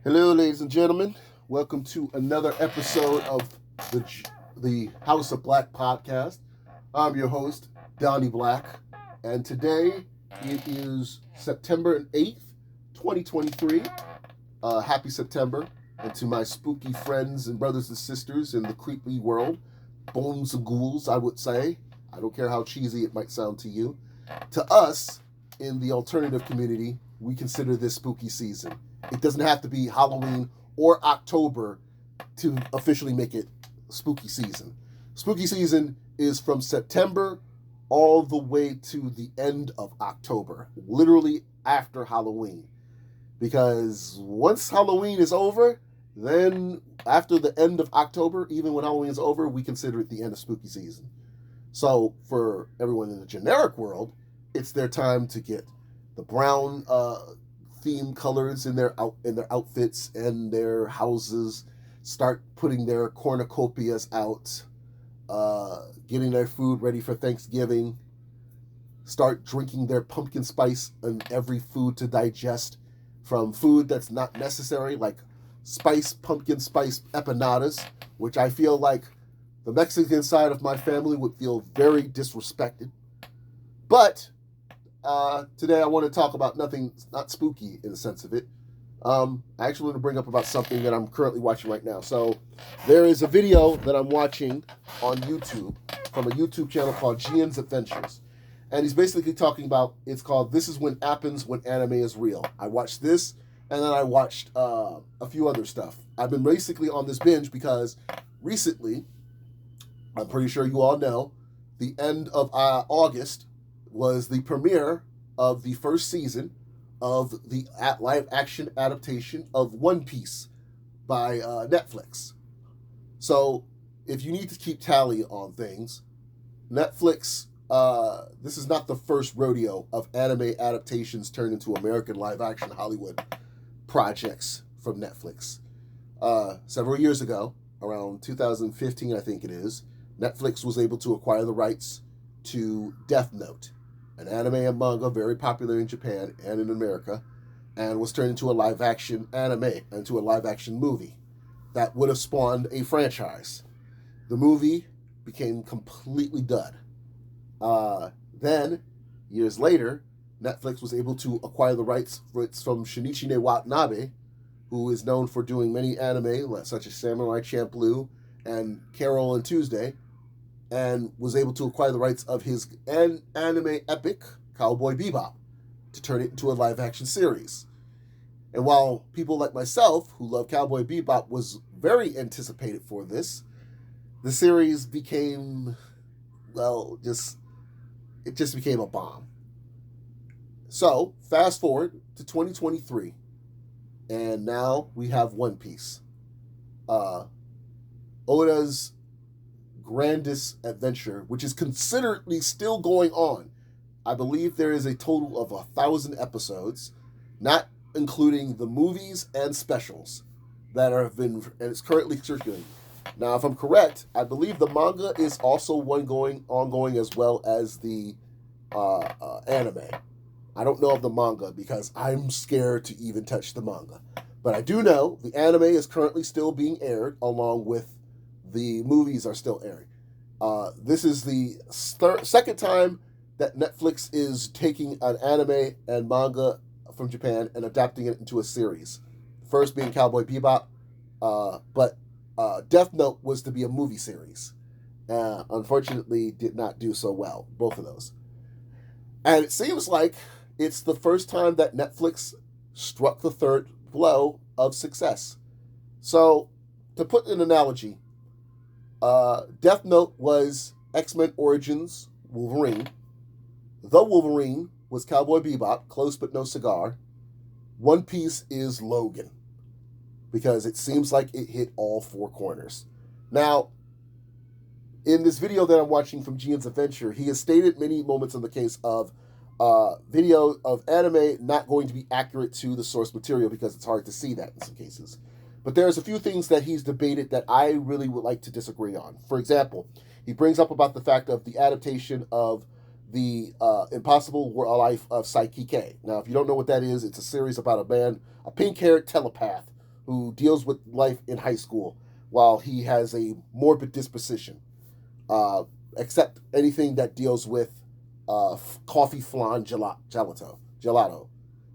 Hello, ladies and gentlemen. Welcome to another episode of the House of Black podcast. I'm your host, Donnie Black, and today it is September 8th, 2023. Happy September. And to my spooky friends and brothers and sisters in the creepy world, bones and ghouls, I would say. I don't care how cheesy it might sound to you. To us, in the alternative community, we consider this spooky season. It doesn't have to be Halloween or October to officially make it spooky season. Spooky season is from September all the way to the end of October, literally after Halloween. Because once Halloween is over, then after the end of October, even when Halloween is over, we consider it the end of spooky season. So for everyone in the generic world, it's their time to get the brown theme colors in their outfits and their houses, start putting their cornucopias out, getting their food ready for Thanksgiving, start drinking their pumpkin spice in every food to digest, from food that's not necessary, like pumpkin spice empanadas, which I feel like the Mexican side of my family would feel very disrespected. But today I want to talk about nothing, not spooky in the sense of it. I actually want to bring up about something that I'm currently watching right now. So there is a video that I'm watching on YouTube from a YouTube channel called Gian's Adventures. And he's basically talking about, it's called This Is When Happens When Anime Is Real. I watched this, and then I watched a few other stuff. I've been basically on this binge because recently, I'm pretty sure you all know, the end of August was the premiere of the first season of the live-action adaptation of One Piece by Netflix. So, if you need to keep tally on things, Netflix, this is not the first rodeo of anime adaptations turned into American live-action Hollywood projects from Netflix. Several years ago, around 2015 I think it is, Netflix was able to acquire the rights to Death Note, an anime and manga very popular in Japan and in America, and was turned into a live-action anime, into a live-action movie that would have spawned a franchise. The movie became completely dud. Then, years later, Netflix was able to acquire the rights from Shinichi Watanabe, who is known for doing many anime, such as Samurai Champloo and Carol and Tuesday, and was able to acquire the rights of his anime epic, Cowboy Bebop, to turn it into a live-action series. And while people like myself, who love Cowboy Bebop, was very anticipated for this, the series became, it just became a bomb. So, fast forward to 2023, and now we have One Piece. Oda's grandest adventure, which is considerately still going on. I believe there is a total of 1,000 episodes, not including the movies and specials that have been, and it's currently circulating. Now, if I'm correct, I believe the manga is also ongoing as well as the anime. I don't know of the manga because I'm scared to even touch the manga. But I do know the anime is currently still being aired, along with the movies are still airing. This is the second time that Netflix is taking an anime and manga from Japan and adapting it into a series. First being Cowboy Bebop, but Death Note was to be a movie series. Unfortunately, did not do so well, both of those. And it seems like it's the first time that Netflix struck the third blow of success. So, to put an analogy, Death Note was X-Men Origins Wolverine. The Wolverine was Cowboy Bebop, close but no cigar. One Piece is Logan, because it seems like it hit all four corners. Now, in this video that I'm watching from Gian's Adventure, he has stated many moments in the case of video of anime not going to be accurate to the source material because it's hard to see that in some cases. But there's a few things that he's debated that I really would like to disagree on. For example, he brings up about the fact of the adaptation of the Impossible Life of Psyche K. Now, if you don't know what that is, it's a series about a man, a pink-haired telepath, who deals with life in high school while he has a morbid disposition, except anything that deals with coffee flan gelato.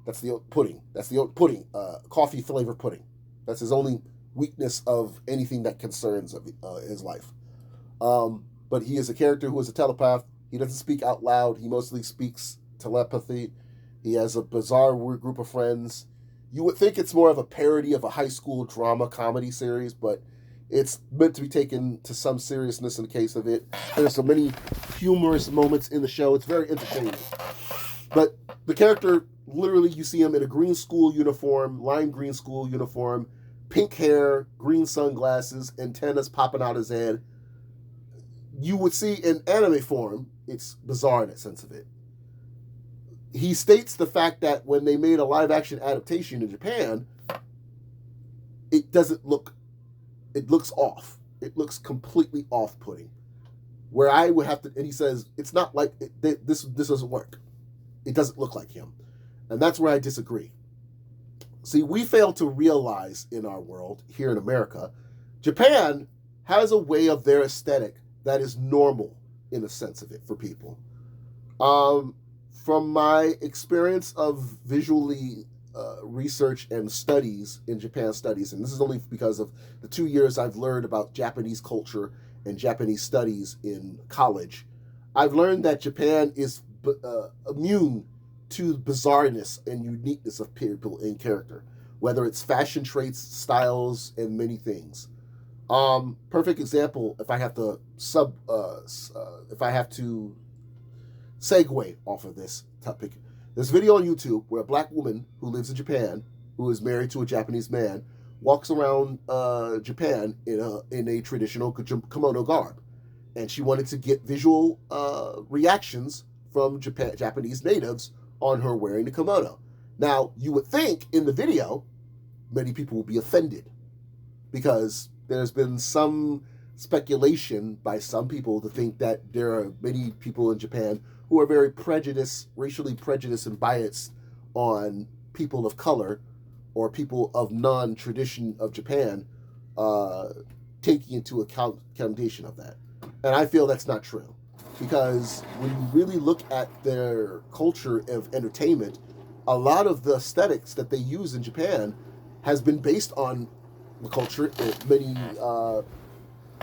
That's the pudding. That's the pudding. Coffee flavor pudding. That's his only weakness of anything that concerns his life. But he is a character who is a telepath. He doesn't speak out loud. He mostly speaks telepathy. He has a bizarre group of friends. You would think it's more of a parody of a high school drama comedy series, but it's meant to be taken to some seriousness in the case of it. There's so many humorous moments in the show. It's very entertaining. But the character, literally, you see him in a green school uniform, lime green school uniform, pink hair, green sunglasses, antennas popping out his head. You would see in anime form, it's bizarre in that sense of it. He states the fact that when they made a live-action adaptation in Japan, it looks off. It looks completely off-putting. Where I would have to, and he says, it's not like, this doesn't work. It doesn't look like him. And that's where I disagree. See, we fail to realize in our world, here in America, Japan has a way of their aesthetic that is normal in the sense of it for people. From my experience of visually research and studies in Japan studies, and this is only because of the 2 years I've learned about Japanese culture and Japanese studies in college, I've learned that Japan is immune to bizarreness and uniqueness of people in character, whether it's fashion traits, styles, and many things. Perfect example, if I have to segue off of this topic. There's a video on YouTube where a black woman who lives in Japan, who is married to a Japanese man, walks around Japan in a traditional kimono garb. And she wanted to get visual reactions from Japanese natives on her wearing the kimono. Now, you would think in the video, many people will be offended because there's been some speculation by some people to think that there are many people in Japan who are very racially prejudiced and biased on people of color or people of non-tradition of Japan, taking into accountation of that. And I feel that's not true. Because when you really look at their culture of entertainment, a lot of the aesthetics that they use in Japan has been based on the culture, many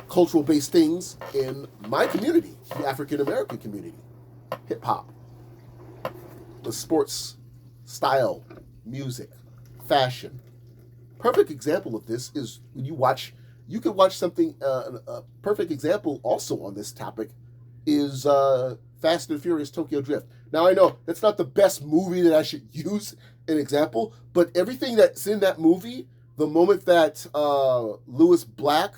cultural-based things in my community, the African-American community. Hip-hop, the sports style, music, fashion. Perfect example of this is when you could watch something, a perfect example also on this topic is Fast and Furious Tokyo Drift. Now I know that's not the best movie that I should use an example, but everything that's in that movie, the moment that Lewis Black,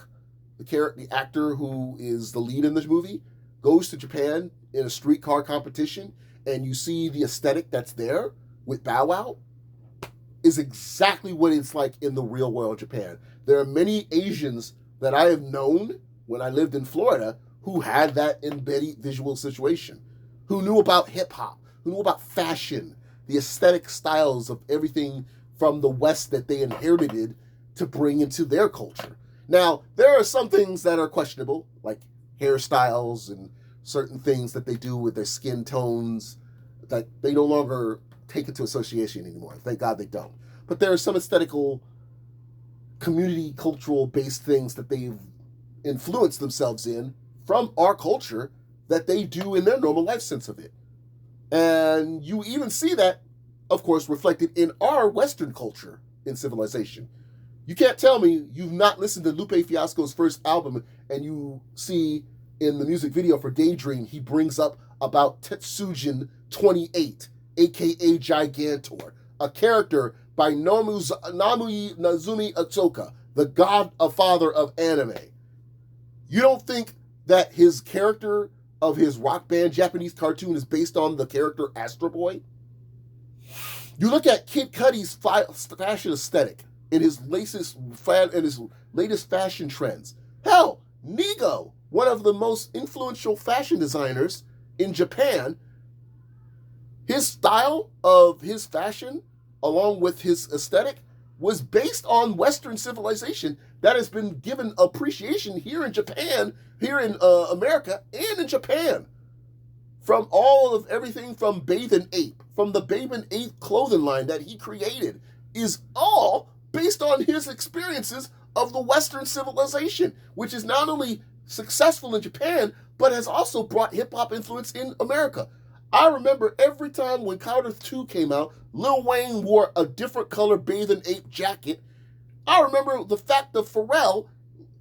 the actor who is the lead in this movie, goes to Japan in a streetcar competition, and you see the aesthetic that's there with Bow Wow, is exactly what it's like in the real world Japan. There are many Asians that I have known when I lived in Florida who had that embedded visual situation, who knew about hip-hop, who knew about fashion, the aesthetic styles of everything from the West that they inherited to bring into their culture. Now, there are some things that are questionable, like hairstyles and certain things that they do with their skin tones that they no longer take into association anymore. Thank God they don't. But there are some aesthetical, community, cultural-based things that they've influenced themselves in from our culture that they do in their normal life sense of it. And you even see that, of course, reflected in our Western culture in civilization. You can't tell me you've not listened to Lupe Fiasco's first album and you see in the music video for Daydream, he brings up about Tetsujin 28, aka Gigantor, a character by Namui Nazumi Otsuka, the godfather of anime. You don't think that his character of his rock band Japanese cartoon is based on the character Astro Boy? You look at Kid Cudi's fashion aesthetic in his latest fashion trends. Hell, Nigo, one of the most influential fashion designers in Japan, his style of his fashion, along with his aesthetic, was based on Western civilization that has been given appreciation here in Japan, here in America, and in Japan. From all of everything from Bathe and Ape, from the Babe and Ape clothing line that he created, is all based on his experiences of the Western civilization, which is not only successful in Japan, but has also brought hip-hop influence in America. I remember every time when Carter 2 came out, Lil Wayne wore a different color Bathe and Ape jacket. I remember the fact of Pharrell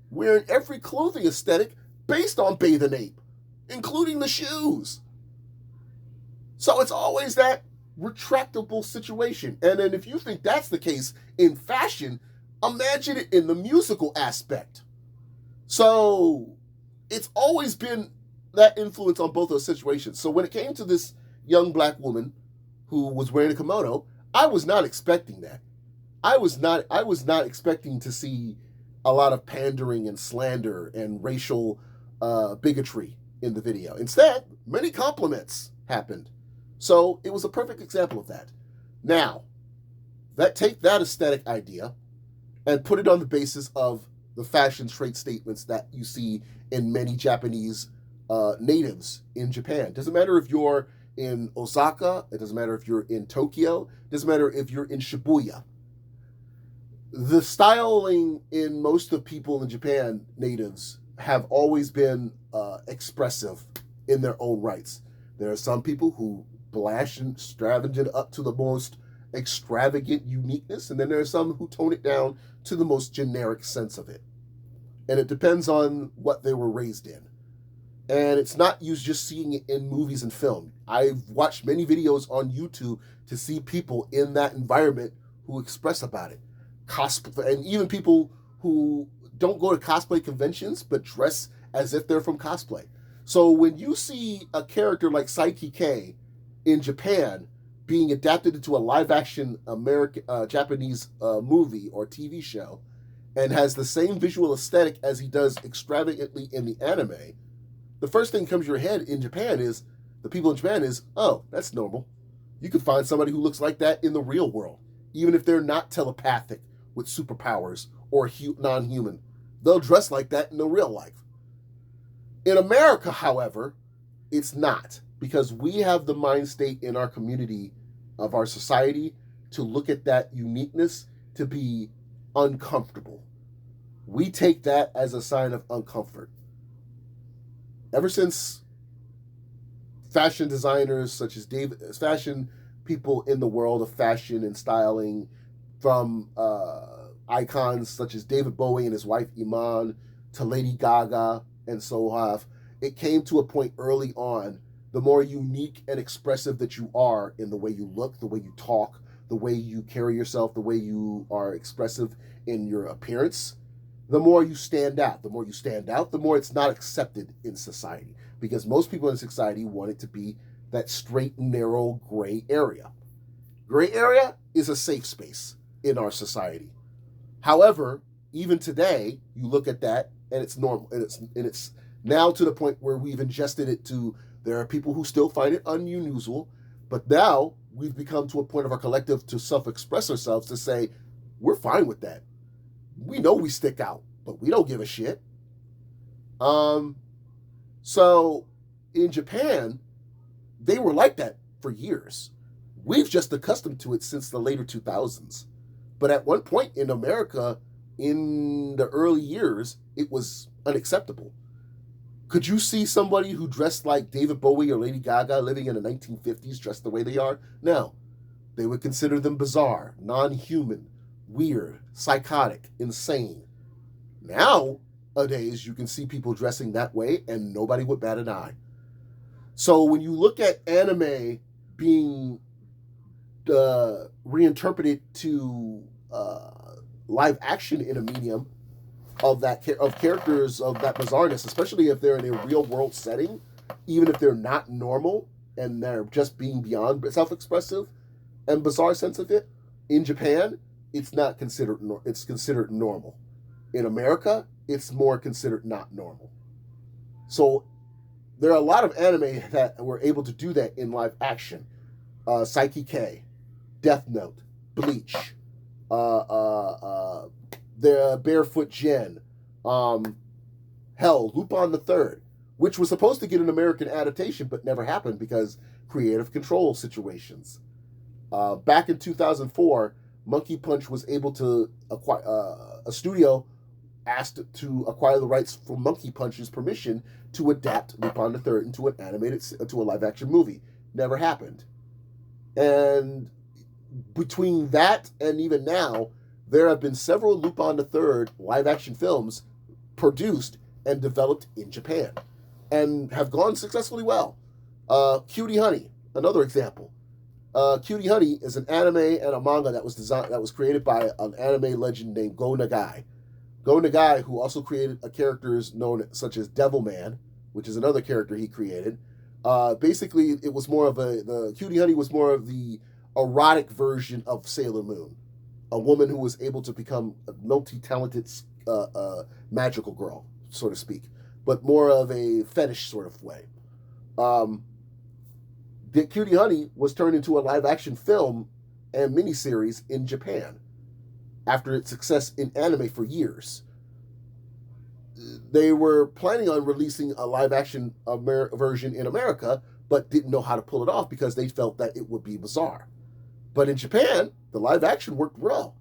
wearing every clothing aesthetic based on Bathe and Ape, including the shoes. So it's always that retractable situation. And then if you think that's the case in fashion, imagine it in the musical aspect. So it's always been that influence on both those situations. So when it came to this young black woman who was wearing a kimono, I was not expecting that. I was not expecting to see a lot of pandering and slander and racial bigotry in the video. Instead, many compliments happened. So it was a perfect example of that. Now, take that aesthetic idea and put it on the basis of the fashion trait statements that you see in many Japanese natives in Japan. Doesn't matter if you're in Osaka, it doesn't matter if you're in Tokyo, it doesn't matter if you're in Shibuya. The styling in most of people in Japan, natives, have always been expressive in their own rights. There are some people who blash and extravagant up to the most extravagant uniqueness, and then there are some who tone it down to the most generic sense of it. And it depends on what they were raised in. And it's not you just seeing it in movies and film. I've watched many videos on YouTube to see people in that environment who express about it. Cosplay, and even people who don't go to cosplay conventions but dress as if they're from cosplay. So when you see a character like Saiki K in Japan being adapted into a live-action Japanese movie or TV show and has the same visual aesthetic as he does extravagantly in the anime, the first thing that comes to your head in Japan is, the people in Japan is, oh, that's normal. You can find somebody who looks like that in the real world, even if they're not telepathic with superpowers or non-human. They'll dress like that in the real life. In America, however, it's not, because we have the mind state in our community of our society to look at that uniqueness to be uncomfortable. We take that as a sign of uncomfort. Ever since fashion designers such as fashion people in the world of fashion and styling, from icons such as David Bowie and his wife Iman to Lady Gaga and so on, it came to a point early on, the more unique and expressive that you are in the way you look, the way you talk, the way you carry yourself, the way you are expressive in your appearance, the more you stand out. The more you stand out, the more it's not accepted in society, because most people in society want it to be that straight, narrow, gray area. Gray area is a safe space in our society. However, even today, you look at that and it's normal, and it's now to the point where we've ingested it to, there are people who still find it unusual, but now we've become to a point of our collective to self-express ourselves to say, we're fine with that. We know we stick out, but we don't give a shit. So in Japan, they were like that for years. We've just accustomed to it since the later 2000s. But at one point in America, in the early years, it was unacceptable. Could you see somebody who dressed like David Bowie or Lady Gaga living in the 1950s dressed the way they are? No. They would consider them bizarre, non-human, weird, psychotic, insane. Nowadays, you can see people dressing that way and nobody would bat an eye. So when you look at anime being reinterpreted to live action in a medium of characters of that bizarreness, especially if they're in a real world setting, even if they're not normal and they're just being beyond self-expressive and bizarre sense of it, in Japan, it's not considered, it's considered normal. In America, it's more considered not normal. So there are a lot of anime that were able to do that in live action. Saiki K, Death Note, Bleach, the Barefoot Gen, hell, Lupin the Third, which was supposed to get an American adaptation but never happened because creative control situations. Back in 2004, Monkey Punch was able to acquire a studio asked to acquire the rights from Monkey Punch's permission to adapt Lupin the Third into a live action movie. Never happened. And between that and even now, there have been several Lupin the Third live action films produced and developed in Japan and have gone successfully well. Cutey Honey, another example. Cutey Honey is an anime and a manga that was created by an anime legend named Go Nagai. Go Nagai, who also created characters known such as Devilman, which is another character he created. Basically, it was more of the Cutey Honey was more of the erotic version of Sailor Moon, a woman who was able to become a multi-talented magical girl, so to speak, but more of a fetish sort of way. The Cutey Honey was turned into a live-action film and miniseries in Japan after its success in anime for years. They were planning on releasing a live-action version in America, but didn't know how to pull it off because they felt that it would be bizarre. But in Japan, the live-action worked well,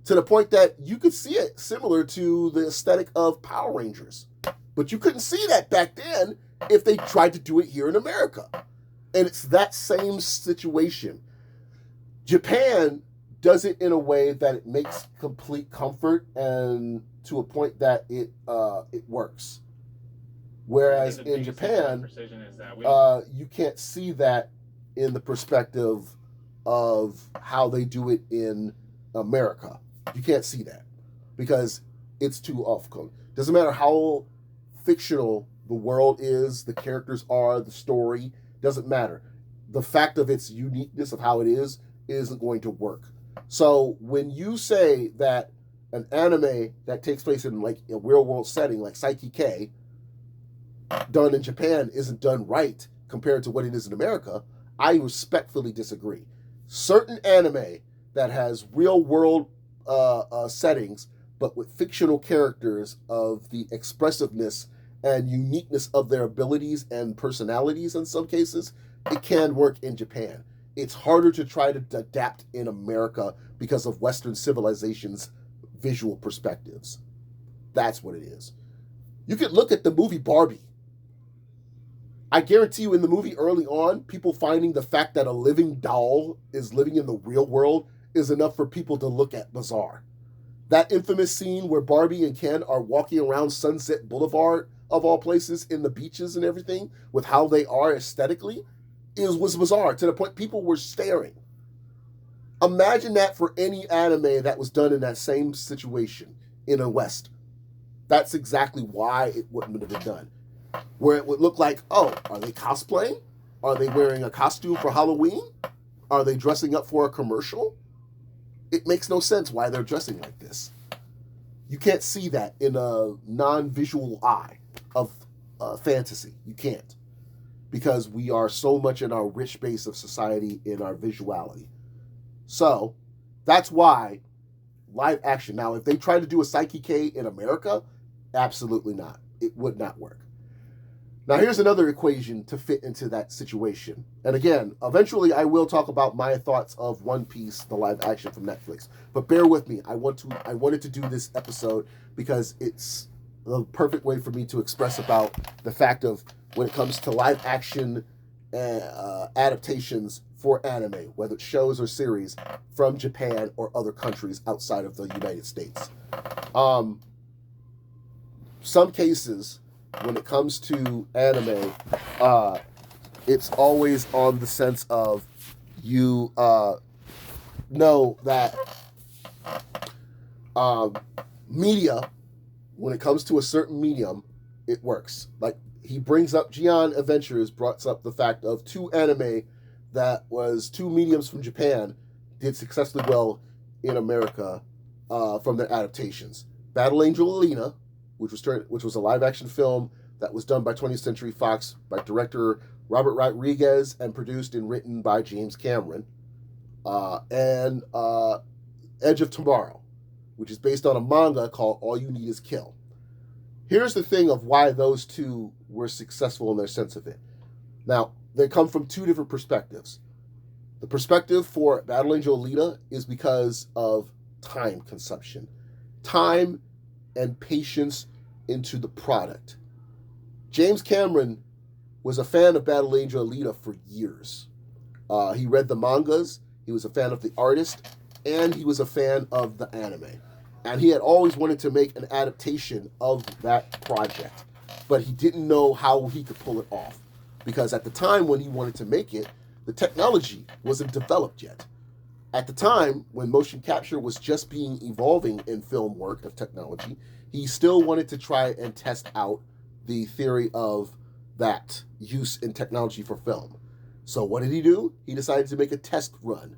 to the point that you could see it similar to the aesthetic of Power Rangers. But you couldn't see that back then if they tried to do it here in America. And it's that same situation. Japan does it in a way that it makes complete comfort and to a point that it works. Whereas in Japan, you can't see that in the perspective of how they do it in America. You can't see that because it's too off-color. Doesn't matter how fictional the world is, the characters are, the story, doesn't matter. The fact of its uniqueness of how it is isn't going to work. So when you say that an anime that takes place in like a real world setting like Psyche K done in Japan isn't done right compared to what it is in America, I respectfully disagree. Certain anime that has real world settings but with fictional characters of the expressiveness and uniqueness of their abilities and personalities in some cases, it can work in Japan. It's harder to try to adapt in America because of Western civilization's visual perspectives. That's what it is. You could look at the movie Barbie. I guarantee you in the movie early on, people finding the fact that a living doll is living in the real world is enough for people to look at bizarre. That infamous scene where Barbie and Ken are walking around Sunset Boulevard, of all places, in the beaches and everything, with how they are aesthetically, was bizarre to the point people were staring. Imagine that for any anime that was done in that same situation in the West. That's exactly why it wouldn't have been done. Where it would look like, oh, are they cosplaying? Are they wearing a costume for Halloween? Are they dressing up for a commercial? It makes no sense why they're dressing like this. You can't see that in a non-visual eye of fantasy. You can't. Because we are so much in our rich base of society in our visuality. So, that's why live action. Now, if they try to do a Psyche K in America, absolutely not. It would not work. Now, here's another equation to fit into that situation. And again, eventually I will talk about my thoughts of One Piece, the live action from Netflix. But bear with me. I wanted to do this episode because it's the perfect way for me to express about the fact of when it comes to live action adaptations for anime, whether it's shows or series from Japan or other countries outside of the United States. Some cases, when it comes to anime, it's always on the sense of you know that media, when it comes to a certain medium, it works. Like he brings up Gion Adventures, brought up the fact of two anime that was two mediums from Japan did successfully well in America from their adaptations. Battle Angel Alina, which was a live-action film that was done by 20th Century Fox by director Robert Rodriguez and produced and written by James Cameron. And Edge of Tomorrow, which is based on a manga called All You Need Is Kill. Here's the thing of why those two were successful in their sense of it. Now, they come from two different perspectives. The perspective for Battle Angel Alita is because of time consumption. Time and patience into the product. James Cameron was a fan of Battle Angel Alita for years. He read the mangas, he was a fan of the artist, and he was a fan of the anime. And he had always wanted to make an adaptation of that project, but he didn't know how he could pull it off. Because at the time when he wanted to make it, the technology wasn't developed yet. At the time, when motion capture was just evolving in film work of technology, he still wanted to try and test out the theory of that use in technology for film. So what did he do? He decided to make a test run.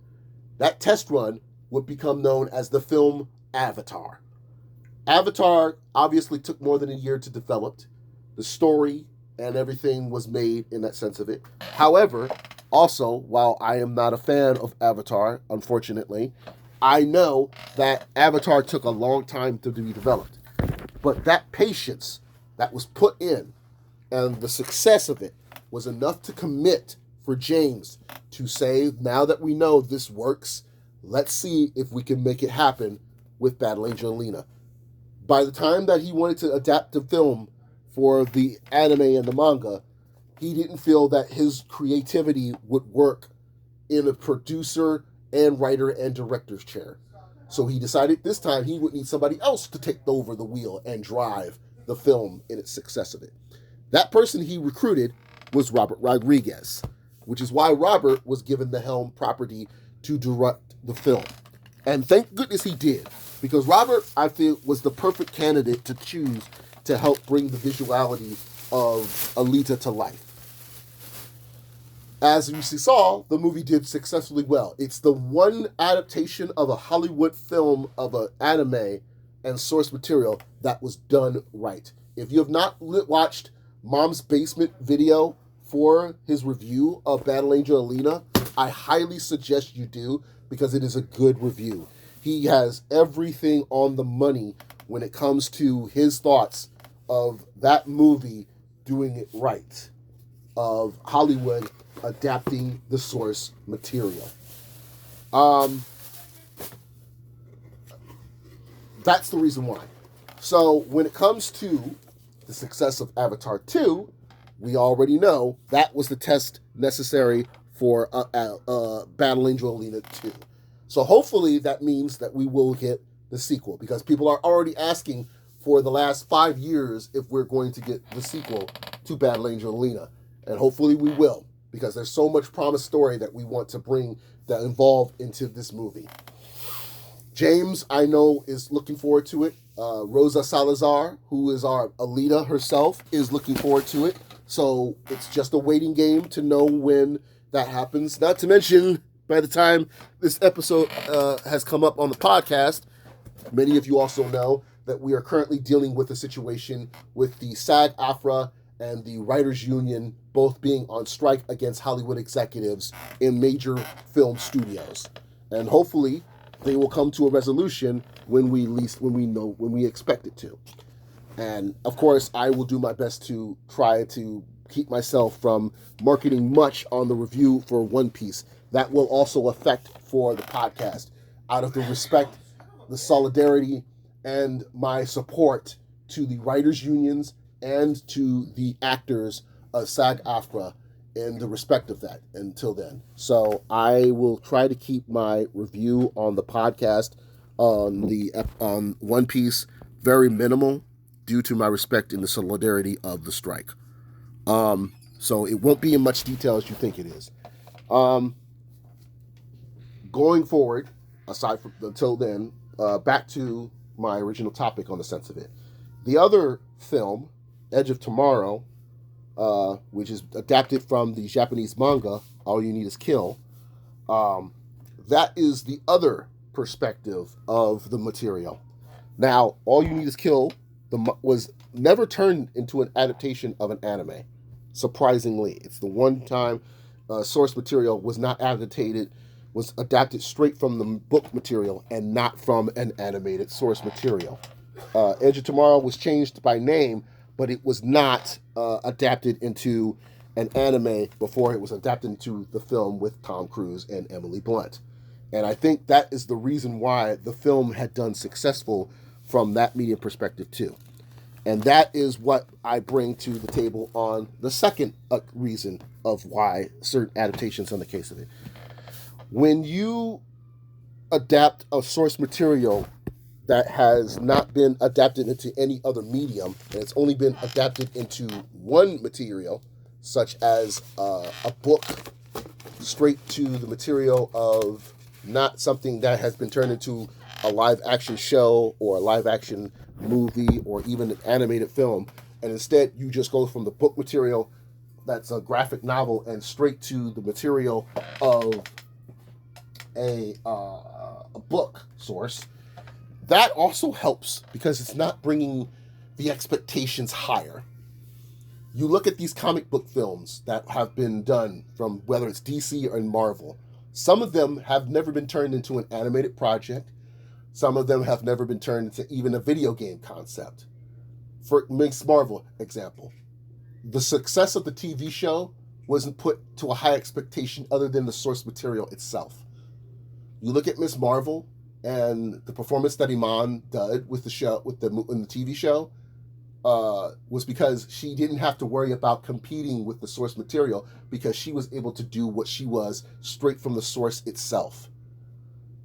That test run would become known as the film Avatar. Avatar obviously took more than a year to develop. The story and everything was made in that sense of it. However, also, while I am not a fan of Avatar, unfortunately, I know that Avatar took a long time to be developed. But that patience that was put in and the success of it was enough to commit for James to say, now that we know this works, let's see if we can make it happen with Battle Angel Alita. By the time that he wanted to adapt the film for the anime and the manga, he didn't feel that his creativity would work in a producer and writer and director's chair. So he decided this time he would need somebody else to take over the wheel and drive the film in its success of it. That person he recruited was Robert Rodriguez, which is why Robert was given the helm property to direct the film. And thank goodness he did, because Robert, I feel, was the perfect candidate to choose to help bring the visuality of Alita to life. As you saw, the movie did successfully well. It's the one adaptation of a Hollywood film of an anime and source material that was done right. If you have not watched Mom's Basement video for his review of Battle Angel Alita, I highly suggest you do, because it is a good review. He has everything on the money when it comes to his thoughts of that movie doing it right, of Hollywood adapting the source material. That's the reason why. So when it comes to the success of Avatar 2, we already know that was the test necessary for Battle Angel Alita 2. So hopefully that means that we will get the sequel, because people are already asking for the last 5 years if we're going to get the sequel to Battle Angel Alita. And hopefully we will, because there's so much promised story that we want to bring that involved into this movie. James, I know, is looking forward to it. Rosa Salazar, who is our Alita herself, is looking forward to it. So it's just a waiting game to know when that happens. Not to mention, by the time this episode has come up on the podcast, many of you also know that we are currently dealing with a situation with the SAG-AFTRA and the Writers Union both being on strike against Hollywood executives in major film studios. And hopefully they will come to a resolution when we expect it to. And of course, I will do my best to try to keep myself from marketing much on the review for One Piece. That will also affect for the podcast, out of the respect, the solidarity, and my support to the writers' unions and to the actors of SAG-AFTRA in the respect of that until then. So I will try to keep my review on the podcast on One Piece very minimal due to my respect and the solidarity of the strike. So it won't be in much detail as you think it is. Going forward, aside from until then, back to my original topic on the sense of it. The other film, Edge of Tomorrow, which is adapted from the Japanese manga, All You Need Is Kill, that is the other perspective of the material. Now, All You Need Is Kill was never turned into an adaptation of an anime. Surprisingly, it's the one time source material was not adapted was adapted straight from the book material and not from an animated source material. Edge of Tomorrow was changed by name, but it was not adapted into an anime before it was adapted into the film with Tom Cruise and Emily Blunt. And I think that is the reason why the film had done successful from that media perspective too. And that is what I bring to the table on the second reason of why certain adaptations on the case of it. When you adapt a source material that has not been adapted into any other medium, and it's only been adapted into one material, such as a book, straight to the material of not something that has been turned into a live action show or a live action movie or even an animated film, and instead you just go from the book material that's a graphic novel and straight to the material of a book source. That also helps because it's not bringing the expectations higher. You look at these comic book films that have been done from whether it's DC or Marvel. Some of them have never been turned into an animated project. Some of them have never been turned into even a video game concept. For Ms. Marvel example, the success of the TV show wasn't put to a high expectation other than the source material itself. You look at Ms. Marvel and the performance that Iman did with the show, in the TV show, was because she didn't have to worry about competing with the source material because she was able to do what she was straight from the source itself.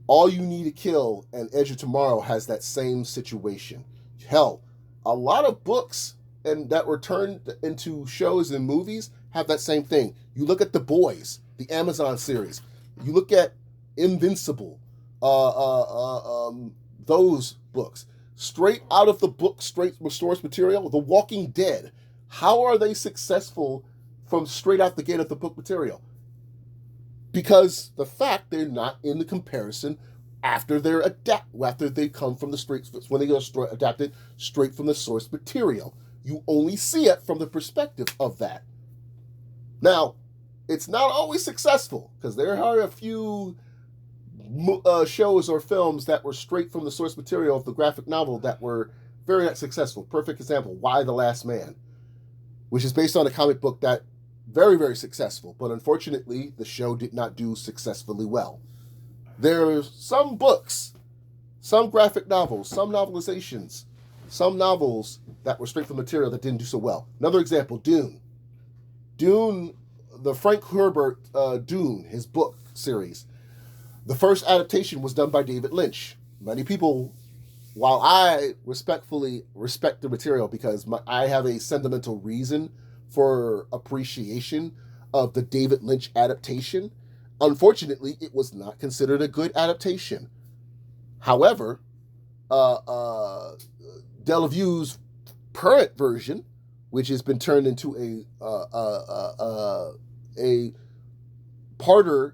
All You Need to Kill and Edge of Tomorrow has that same situation. Hell, a lot of books and that were turned into shows and movies have that same thing. You look at The Boys, the Amazon series. You look at Invincible, those books. Straight out of the book, straight from source material, The Walking Dead. How are they successful from straight out the gate of the book material? Because the fact they're not in the comparison after they come from the straight, when they go adapted straight from the source material. You only see it from the perspective of that. Now, it's not always successful because there are a few shows or films that were straight from the source material of the graphic novel that were very not successful. Perfect example, Why the Last Man, which is based on a comic book that very, very successful, but unfortunately the show did not do successfully well. There's some books, some graphic novels, some novelizations, some novels that were straight from material that didn't do so well. Another example, Dune. Dune, the Frank Herbert Dune, his book series. The first adaptation was done by David Lynch. Many people, while I respectfully respect the material because I have a sentimental reason for appreciation of the David Lynch adaptation, unfortunately, it was not considered a good adaptation. However, Delavue's current version, which has been turned into a parter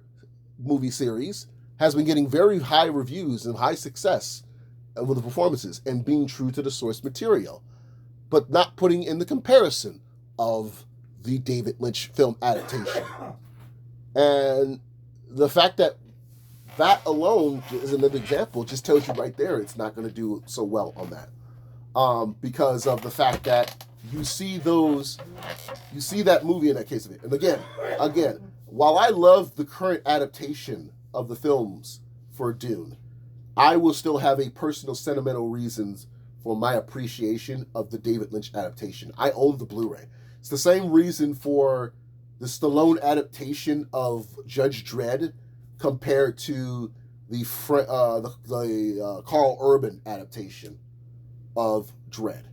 movie series, has been getting very high reviews and high success with the performances and being true to the source material, but not putting in the comparison of the David Lynch film adaptation. And the fact that that alone is another example just tells you right there it's not going to do so well on that. Because of the fact that you see that movie in that case of it. And again, while I love the current adaptation of the films for Dune, I will still have a personal sentimental reasons for my appreciation of the David Lynch adaptation. I own the Blu-ray. It's the same reason for the Stallone adaptation of Judge Dredd compared to the Carl Urban adaptation of Dredd.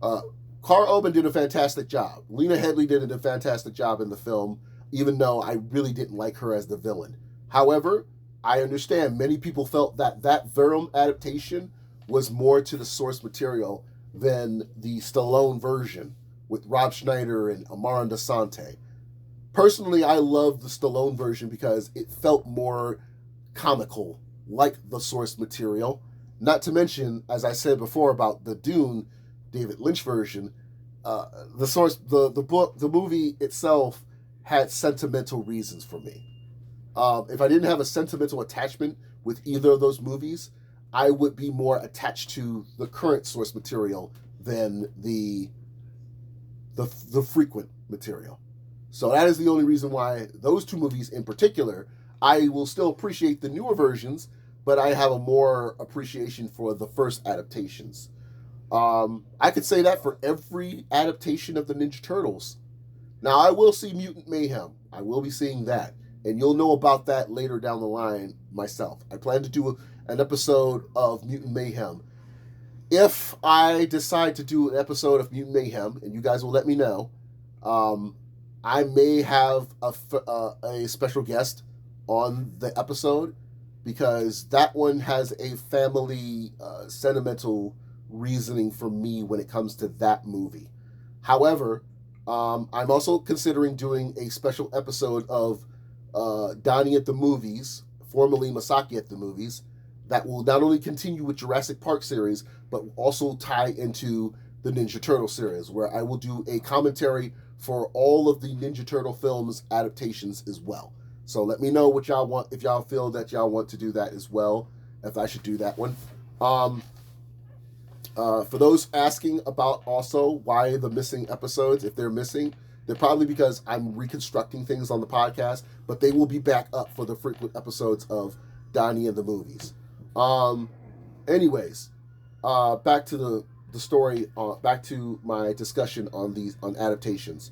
Carl Urban did a fantastic job. Lena Headey did a fantastic job in the film, even though I really didn't like her as the villain. However, I understand many people felt that film adaptation was more to the source material than the Stallone version with Rob Schneider and Amara Dasante. Personally, I love the Stallone version because it felt more comical, like the source material. Not to mention, as I said before about the Dune David Lynch version, the movie itself had sentimental reasons for me. If I didn't have a sentimental attachment with either of those movies, I would be more attached to the current source material than the frequent material. So that is the only reason why those two movies in particular, I will still appreciate the newer versions, but I have a more appreciation for the first adaptations. I could say that for every adaptation of the Ninja Turtles. Now, I will see Mutant Mayhem. I will be seeing that. And you'll know about that later down the line myself. I plan to do an episode of Mutant Mayhem. If I decide to do an episode of Mutant Mayhem, and you guys will let me know, I may have a special guest on the episode, because that one has a family sentimental reasoning for me when it comes to that movie. However, I'm also considering doing a special episode of Donnie at the Movies, formerly Masaki at the Movies, that will not only continue with Jurassic Park series, but also tie into the Ninja Turtle series, where I will do a commentary for all of the Ninja Turtle films adaptations as well. So let me know what y'all want, if y'all feel that y'all want to do that as well, if I should do that one. For those asking about also why the missing episodes, if they're missing, they're probably because I'm reconstructing things on the podcast, but they will be back up for the frequent episodes of Donnie and the Movies. Anyways, back to the story, back to my discussion on adaptations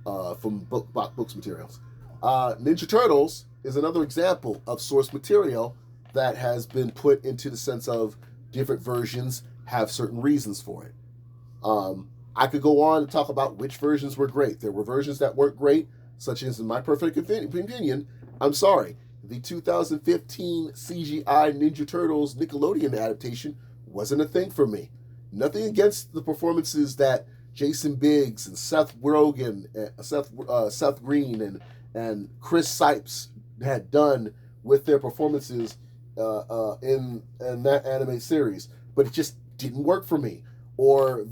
from books materials. Ninja Turtles is another example of source material that has been put into the sense of different versions have certain reasons for it. I could go on and talk about which versions were great. There were versions that weren't great, such as, in my perfect opinion, I'm sorry, the 2015 CGI Ninja Turtles Nickelodeon adaptation wasn't a thing for me. Nothing against the performances that Jason Biggs and Seth Rogen, Seth Green and Chris Sipes had done with their performances in that anime series, but it just didn't work for me. Or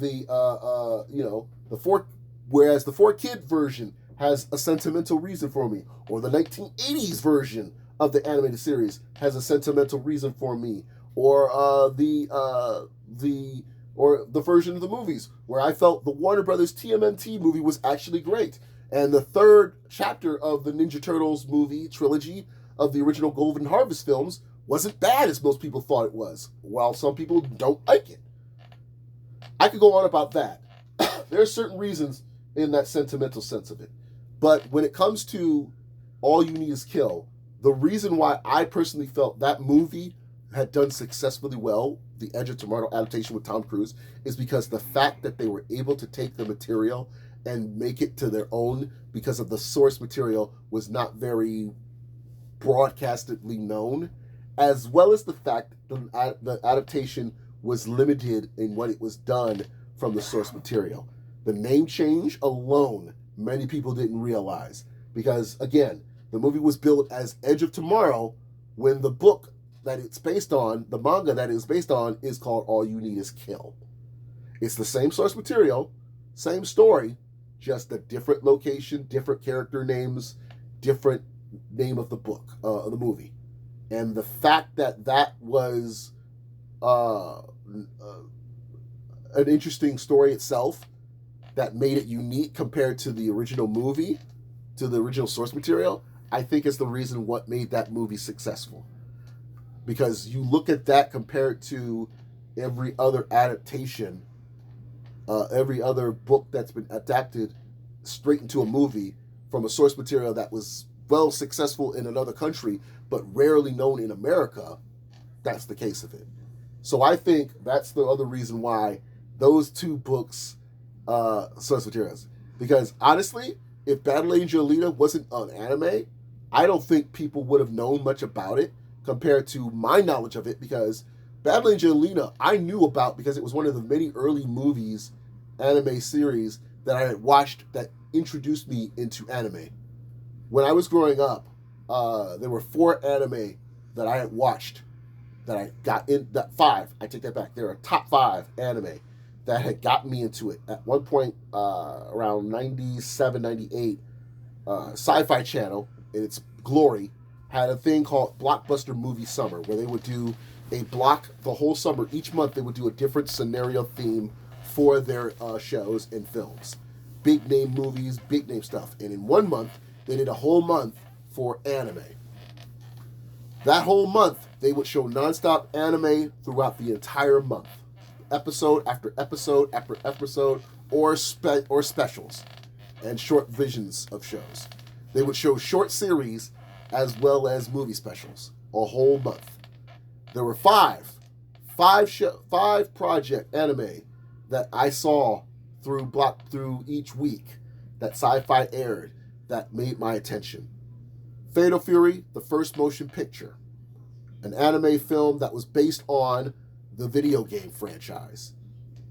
whereas the 4-Kid version has a sentimental reason for me, or the 1980s version of the animated series has a sentimental reason for me, or the version of the movies where I felt the Warner Brothers TMNT movie was actually great, and the third chapter of the Ninja Turtles movie trilogy of the original Golden Harvest films wasn't bad as most people thought it was, while some people don't like it. I could go on about that. There are certain reasons in that sentimental sense of it. But when it comes to All You Need Is Kill, the reason why I personally felt that movie had done successfully well, the Edge of Tomorrow adaptation with Tom Cruise, is because the fact that they were able to take the material and make it to their own, because of the source material was not very broadcastedly known, as well as the fact that the adaptation was limited in what it was done from the source material. The name change alone, many people didn't realize, because again, the movie was billed as Edge of Tomorrow when the book that it's based on, the manga that it's based on, is called All You Need Is Kill. It's the same source material, same story, just a different location, different character names, different name of the book, of the movie. And the fact that that was an interesting story itself that made it unique compared to the original movie, to the original source material, I think is the reason what made that movie successful. Because you look at that compared to every other adaptation, every other book that's been adapted straight into a movie from a source material that was well successful in another country, but rarely known in America, that's the case of it. So I think that's the other reason why those two books, source materials. Because honestly, if Battle Angel Alita wasn't an anime, I don't think people would have known much about it compared to my knowledge of it, because Battle Angel Alita I knew about because it was one of the many early movies, anime series that I had watched that introduced me into anime. When I was growing up, there were 4 anime that I had watched that I got in, that 5, I take that back. There are top 5 anime that had gotten me into it. At one point, around 97, 98, Sci-Fi Channel, in its glory, had a thing called Blockbuster Movie Summer, where they would do a block the whole summer. Each month they would do a different scenario theme for their shows and films. Big name movies, big name stuff. And in 1 month, they did a whole month for anime. That whole month, they would show nonstop anime throughout the entire month. Episode after episode after episode, or specials and short visions of shows. They would show short series as well as movie specials a whole month. There were five project anime that I saw through each week that Sci-Fi aired that made my attention. Fatal Fury, the first motion picture, an anime film that was based on the video game franchise.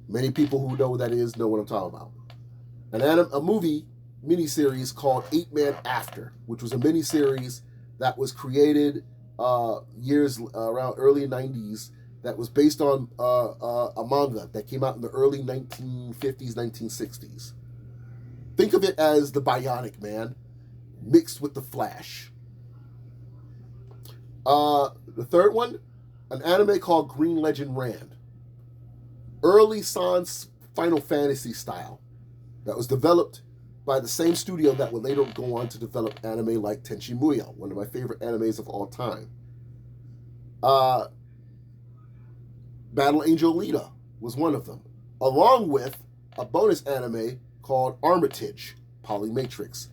Many people who know what that is know what I'm talking about. A movie miniseries called 8 Man After, which was a miniseries that was created years around early 90s that was based on a manga that came out in the early 1950s, 1960s. Think of it as the Bionic Man mixed with the Flash. The third one, an anime called Green Legend Rand. Early Sans Final Fantasy style that was developed by the same studio that would later go on to develop anime like Tenchi Muyo, one of my favorite animes of all time. Battle Angel Alita was one of them, along with a bonus anime called Armitage, Polymatrix.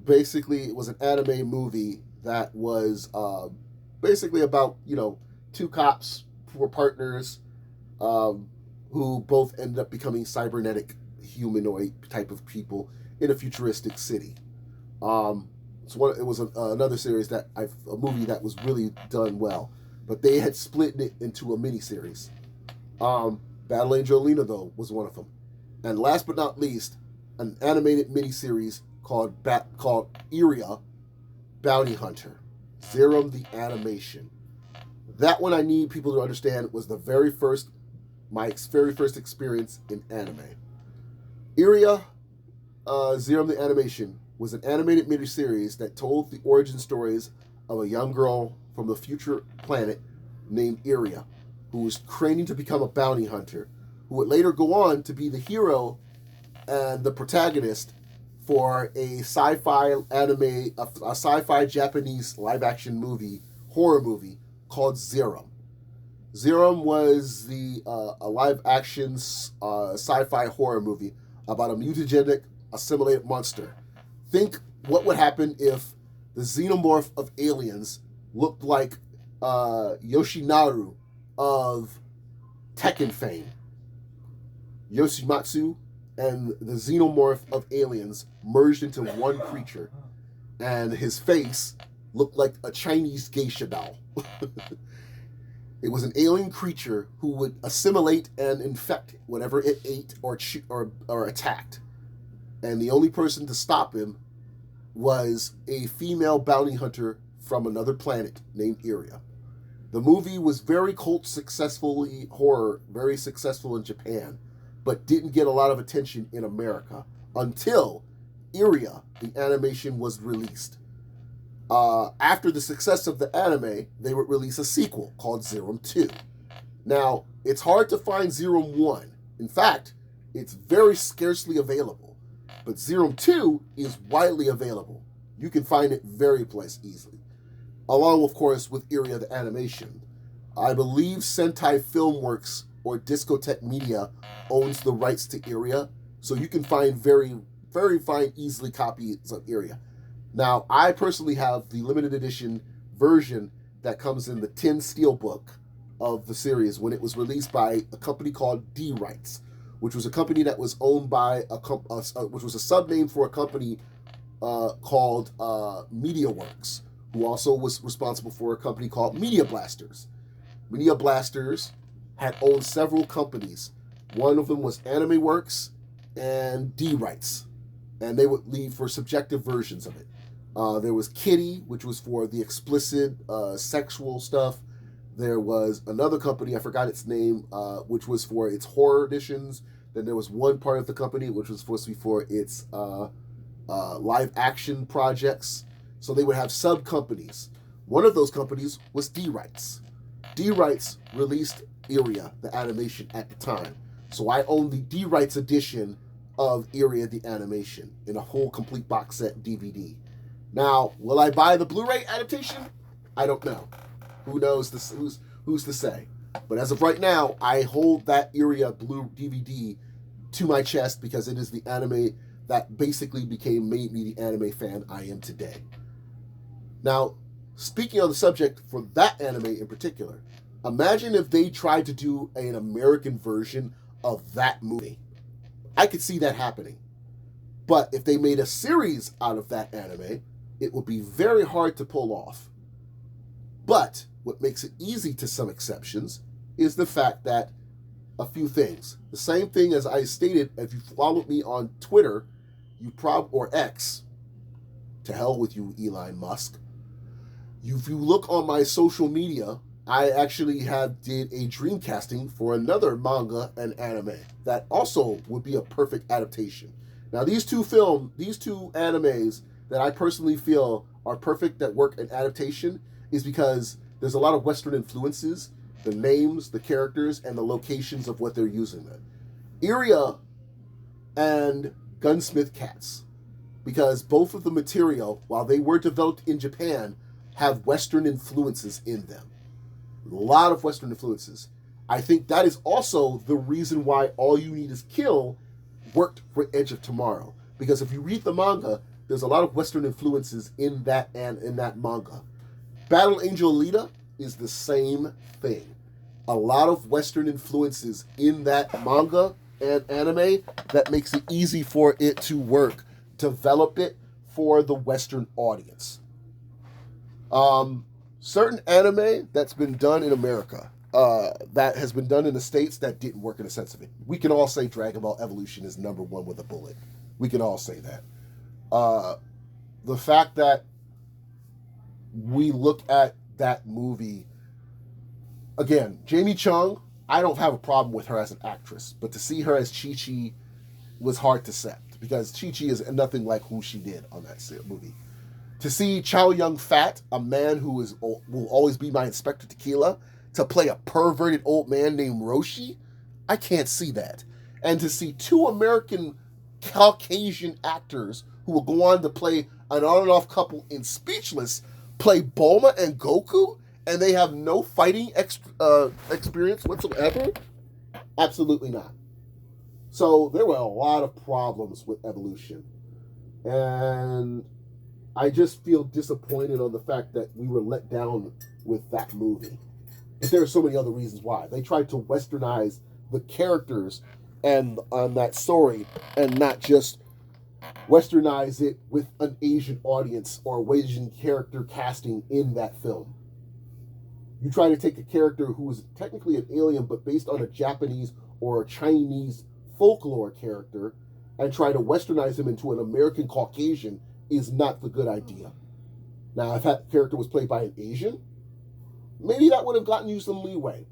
Basically, it was an anime movie that was basically about, two cops who were partners who both ended up becoming cybernetic humanoid type of people in a futuristic city. It was another series a movie that was really done well, but they had split it into a miniseries. Battle Angel Alita, though, was one of them. And last but not least, an animated miniseries called Iria Bounty Hunter, Zerum the Animation. That one I need people to understand was my very first experience in anime. Iria Zerum the Animation was an animated miniseries that told the origin stories of a young girl from the future planet named Iria, who was training to become a bounty hunter, who would later go on to be the hero and the protagonist for a sci-fi anime, a sci-fi Japanese live-action horror movie called Zerum. Zerum was a live-action sci-fi horror movie about a mutagenic assimilated monster. Think what would happen if the xenomorph of aliens looked like Yoshinaru of Tekken fame. Yoshimatsu and the xenomorph of aliens merged into one creature, and his face looked like a Chinese geisha doll. It was an alien creature who would assimilate and infect whatever it ate or attacked. And the only person to stop him was a female bounty hunter from another planet named Iria. The movie was very successful in Japan, but didn't get a lot of attention in America until Iria, the animation, was released. After the success of the anime, they would release a sequel called Zerum 2. Now, it's hard to find Zerum 1. In fact, it's very scarcely available. But Zerum 2 is widely available. You can find it very easily. Along, of course, with Iria the animation. I believe Sentai Filmworks or Discotek Media owns the rights to Iria, so you can find very easily copies of Iria. Now, I personally have the limited edition version that comes in the tin steelbook of the series when it was released by a company called D Rights, which was a company that was owned by which was a subname for a company called MediaWorks, who also was responsible for a company called Media Blasters. Media Blasters had owned several companies. One of them was Anime Works and D Rights, and they would leave for subjective versions of it. There was Kitty, which was for the explicit sexual stuff. There was another company, I forgot its name, which was for its horror editions. Then there was one part of the company which was supposed to be for its live action projects. So they would have sub-companies. One of those companies was D-Rights. D-Rights released Iria, the animation, at the time. So I own the D-Rights edition of Iria, the animation, in a whole complete box set DVD. Now, will I buy the Blu-ray adaptation? I don't know. Who knows? Who's to say? But as of right now, I hold that Iria Blue DVD to my chest because it is the anime that basically made me the anime fan I am today. Now, speaking on the subject for that anime in particular, imagine if they tried to do an American version of that movie. I could see that happening. But if they made a series out of that anime, it would be very hard to pull off. But what makes it easy to some exceptions is the fact that a few things. The same thing as I stated, if you followed me on Twitter, or X, to hell with you, Elon Musk. If you look on my social media, I actually did a dream casting for another manga and anime that also would be a perfect adaptation. Now, these two animes that I personally feel are perfect that work in adaptation is because there's a lot of Western influences, the names, the characters, and the locations of what they're using them. Iria and Gunsmith Cats, because both of the material, while they were developed in Japan, have Western influences in them. A lot of Western influences. I think that is also the reason why All You Need Is Kill worked for Edge of Tomorrow. Because if you read the manga, there's a lot of Western influences in that manga. Battle Angel Alita is the same thing. A lot of Western influences in that manga and anime that makes it easy for it to work. Develop it for the Western audience. Certain anime that's been done in America, that has been done in the States that didn't work in a sense of it. We can all say Dragon Ball Evolution is number one with a bullet. We can all say that. The fact that we look at that movie, again, Jamie Chung, I don't have a problem with her as an actress, but to see her as Chi-Chi was hard to accept because Chi-Chi is nothing like who she did on that movie. To see Chow Yun-Fat, a man who will always be my Inspector Tequila, to play a perverted old man named Roshi, I can't see that. And to see two American Caucasian actors who will go on to play an on and off couple in Speechless play Bulma and Goku, and they have no fighting experience whatsoever? Absolutely not. So there were a lot of problems with Evolution. And I just feel disappointed on the fact that we were let down with that movie. But there are so many other reasons why. They tried to westernize the characters and on that story and not just westernize it with an Asian audience or Asian character casting in that film. You try to take a character who is technically an alien but based on a Japanese or a Chinese folklore character and try to westernize him into an American Caucasian is not the good idea. Now, if that character was played by an Asian, maybe that would have gotten you some leeway.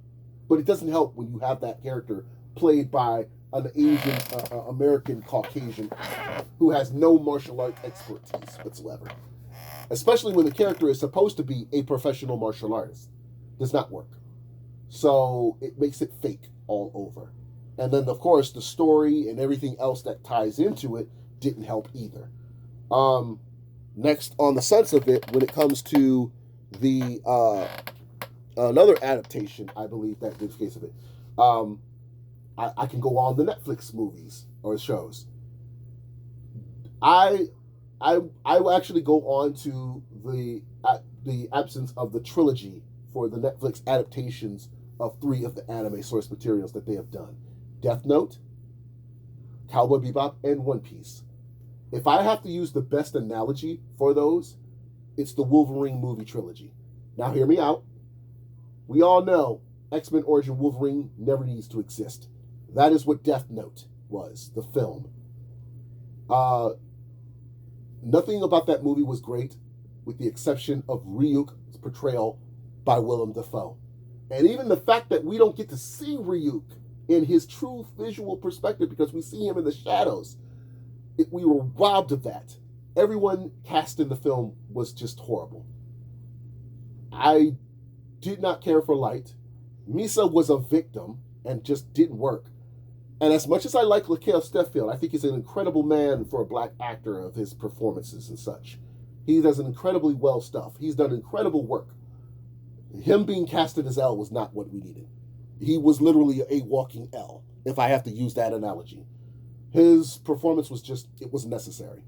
But it doesn't help when you have that character played by an Asian, American Caucasian who has no martial art expertise whatsoever. Especially when the character is supposed to be a professional martial artist. Does not work. So it makes it fake all over. And then, of course, the story and everything else that ties into it didn't help either. Next on the sense of it, when it comes to the another adaptation, I believe that in the case of it, I can go on the Netflix movies or shows. I will actually go on to the absence of the trilogy for the Netflix adaptations of 3 of the anime source materials that they have done: Death Note, Cowboy Bebop, and One Piece. If I have to use the best analogy for those, it's the Wolverine movie trilogy. Now hear me out. We all know X-Men Origin Wolverine never needs to exist. That is what Death Note was, the film. Nothing about that movie was great, with the exception of Ryuk's portrayal by Willem Dafoe. And even the fact that we don't get to see Ryuk in his true visual perspective because we see him in the shadows, we were robbed of that. everyone cast in the film was just horrible. I did not care for Light. Misa was a victim and just didn't work. And as much as I like Lakeith Stanfield, I think he's an incredible man for a black actor of his performances and such. He does an incredibly well stuff. He's done incredible work. Him being casted as L was not what we needed. He was literally a walking L, if I have to use that analogy. His performance was just, it was necessary.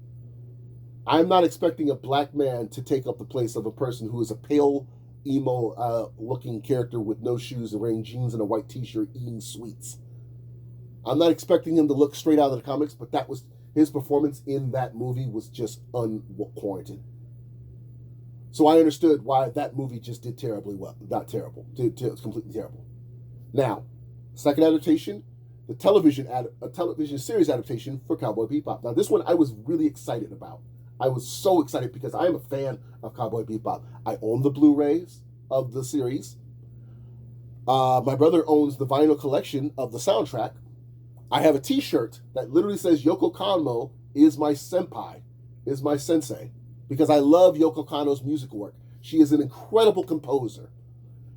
I'm not expecting a black man to take up the place of a person who is a pale, emo-looking character with no shoes and wearing jeans and a white t-shirt eating sweets. I'm not expecting him to look straight out of the comics, but that was his performance in that movie was just unwarranted. So I understood why that movie just did terribly well. Not terrible. It was completely terrible. Now, second adaptation, a television series adaptation for Cowboy Bebop. Now, this one I was really excited about. I was so excited because I am a fan of Cowboy Bebop. I own the Blu-rays of the series. My brother owns the vinyl collection of the soundtrack. I have a t-shirt that literally says Yoko Kanno is my senpai, is my sensei, because I love Yoko Kanno's musical work. She is an incredible composer.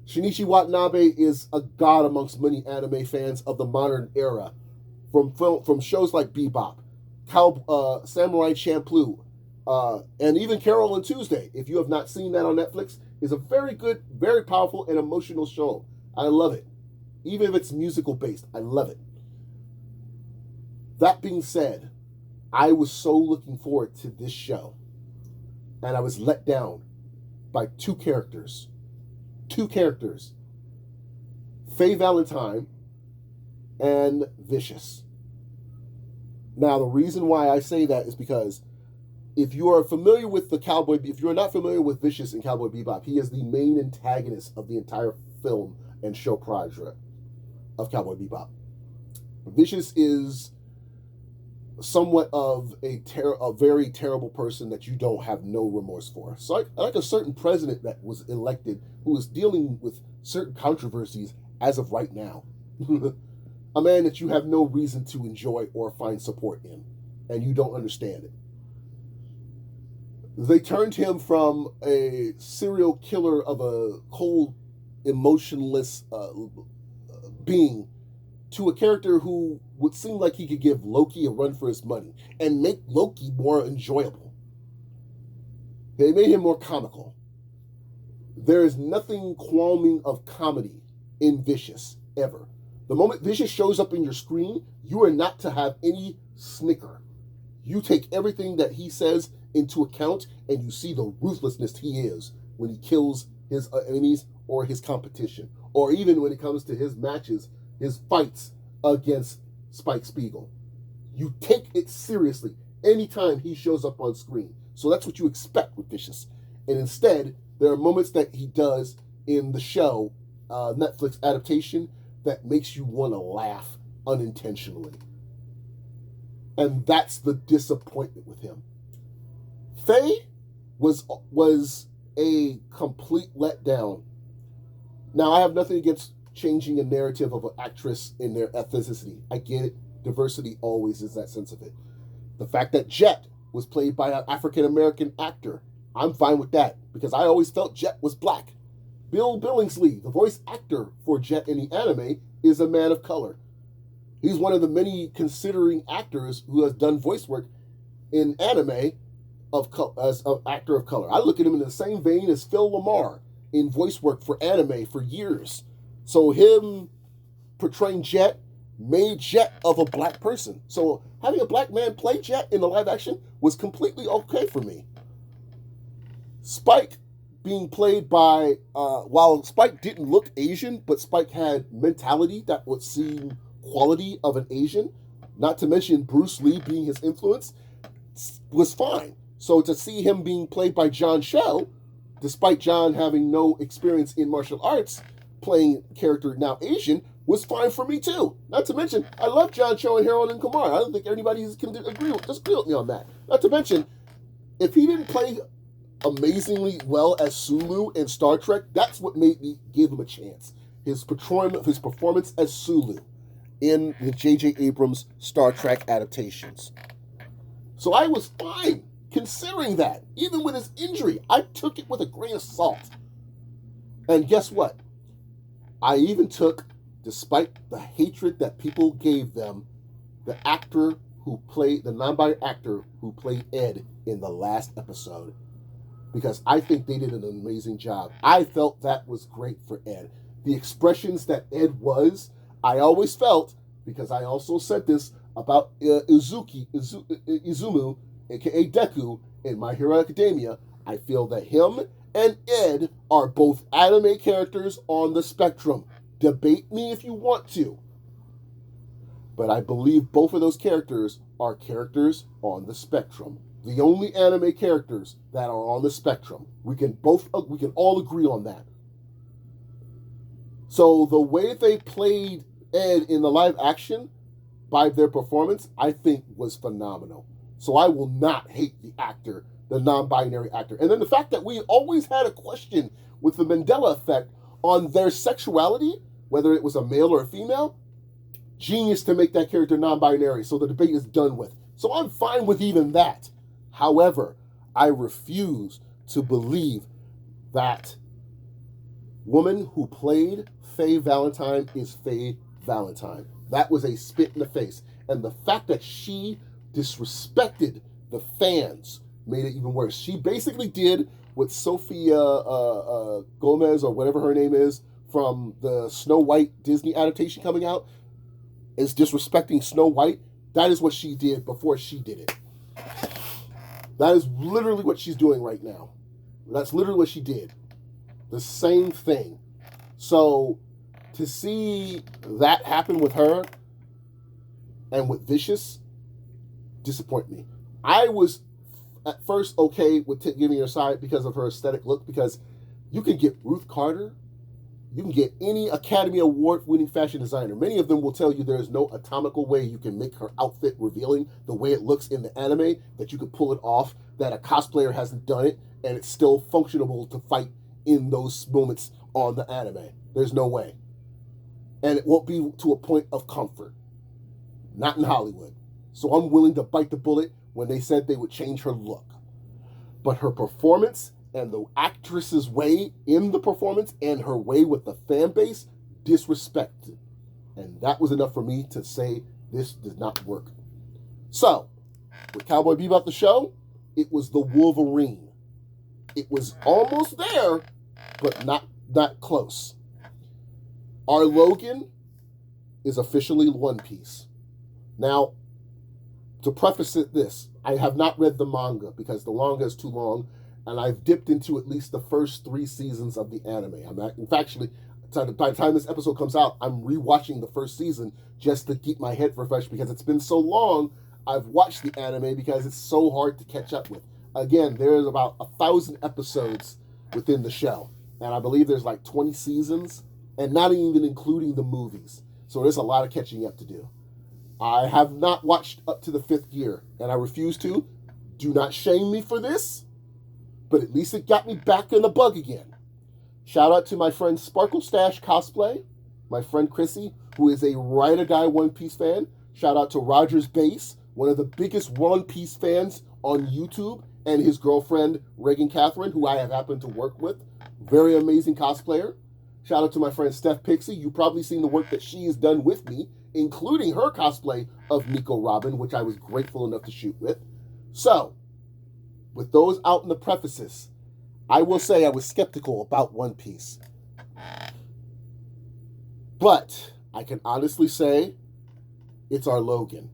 Shinichi Watanabe is a god amongst many anime fans of the modern era, from shows like Bebop, Samurai Champloo, and even Carol and Tuesday. If you have not seen that on Netflix, is a very good, very powerful, and emotional show. I love it. Even if it's musical based, I love it. That being said, I was so looking forward to this show, and I was let down by two characters. Faye Valentine and Vicious. Now, the reason why I say that is because if you are familiar with if you are not familiar with Vicious in Cowboy Bebop, he is the main antagonist of the entire film and show project of Cowboy Bebop. Vicious is somewhat of a very terrible person that you don't have no remorse for. So like a certain president that was elected who is dealing with certain controversies as of right now. A man that you have no reason to enjoy or find support in, and you don't understand it. They turned him from a serial killer of a cold, emotionless being to a character who would seem like he could give Loki a run for his money and make Loki more enjoyable. They made him more comical. There is nothing qualming of comedy in Vicious, ever. The moment Vicious shows up in your screen, you are not to have any snicker. You take everything that he says into account, and you see the ruthlessness he is when he kills his enemies or his competition, or even when it comes to his matches, his fights against Spike Spiegel. You take it seriously anytime he shows up on screen. So that's what you expect with Vicious. And instead, there are moments that he does in the show, Netflix adaptation, that makes you want to laugh unintentionally. And that's the disappointment with him. Faye was a complete letdown. Now, I have nothing against changing a narrative of an actress in their ethnicity. I get it. Diversity always is that sense of it. The fact that Jet was played by an African-American actor, I'm fine with that, because I always felt Jet was black. Bill Billingsley, the voice actor for Jet in the anime, is a man of color. He's one of the many considering actors who has done voice work in anime as an actor of color. I look at him in the same vein as Phil Lamar in voice work for anime for years. So him portraying Jet made Jet of a black person. So having a black man play Jet in the live action was completely okay for me. Spike being played by, while Spike didn't look Asian, but Spike had mentality that would seem quality of an Asian, not to mention Bruce Lee being his influence, was fine. So to see him being played by John Cho, despite John having no experience in martial arts, playing a character now Asian, was fine for me too. Not to mention, I love John Cho and Harold and Kumar. I don't think anybody can disagree with me on that. Not to mention, if he didn't play amazingly well as Sulu in Star Trek, that's what made me give him a chance. His performance as Sulu in the J.J. Abrams Star Trek adaptations. So I was fine considering that, even with his injury, I took it with a grain of salt. And guess what? I even took, despite the hatred that people gave them, the non-binary actor who played Ed in the last episode, because I think they did an amazing job. I felt that was great for Ed. The expressions that Ed was, I always felt, because I also said this about Izumu, aka Deku, in My Hero Academia, I feel that him and Ed are both anime characters on the spectrum. Debate me if you want to. But I believe both of those characters are characters on the spectrum. The only anime characters that are on the spectrum. We can all agree on that. So the way they played Ed in the live action by their performance, I think was phenomenal. So I will not hate the actor, the non-binary actor. And then the fact that we always had a question with the Mandela effect on their sexuality, whether it was a male or a female, genius to make that character non-binary, so the debate is done with. So I'm fine with even that. However, I refuse to believe that woman who played Faye Valentine is Faye Valentine. That was a spit in the face. And the fact that she disrespected the fans made it even worse. She basically did what Sophia Gomez, or whatever her name is, from the Snow White Disney adaptation coming out, is disrespecting Snow White. That is what she did before she did it. That is literally what she's doing right now. That's literally what she did. The same thing. So to see that happen with her and with Vicious disappoint me. I was at first okay with giving her a side because of her aesthetic look, because you can get Ruth Carter, you can get any Academy Award winning fashion designer. Many of them will tell you there is no atomical way you can make her outfit revealing the way it looks in the anime, that you could pull it off, that a cosplayer hasn't done it, and it's still functional to fight in those moments on the anime. There's no way. And it won't be to a point of comfort. Not in Hollywood. So I'm willing to bite the bullet when they said they would change her look. But her performance and the actress's way in the performance and her way with the fan base disrespected. And that was enough for me to say this did not work. So, with Cowboy Bebop the show, it was the Wolverine. It was almost there, but not close. Our Logan is officially One Piece. Now, to preface this, I have not read the manga because the manga is too long, and I've dipped into at least the first 3 seasons of the anime. By the time this episode comes out, I'm rewatching the first season just to keep my head refreshed, because it's been so long. I've watched the anime because it's so hard to catch up with. Again, there's about 1,000 episodes within the show, and I believe there's like 20 seasons, and not even including the movies. So there's a lot of catching up to do. I have not watched up to the 5th year, and I refuse to. Do not shame me for this, but at least it got me back in the bug again. Shout out to my friend Sparkle Stash Cosplay, my friend Chrissy, who is a ride-or-die One Piece fan. Shout out to Rogers Base, one of the biggest One Piece fans on YouTube, and his girlfriend, Reagan Catherine, who I have happened to work with. Very amazing cosplayer. Shout out to my friend Steph Pixie. You've probably seen the work that she has done with me, including her cosplay of Nico Robin, which I was grateful enough to shoot with. So, with those out in the prefaces, I will say I was skeptical about One Piece. But I can honestly say it's our Logan.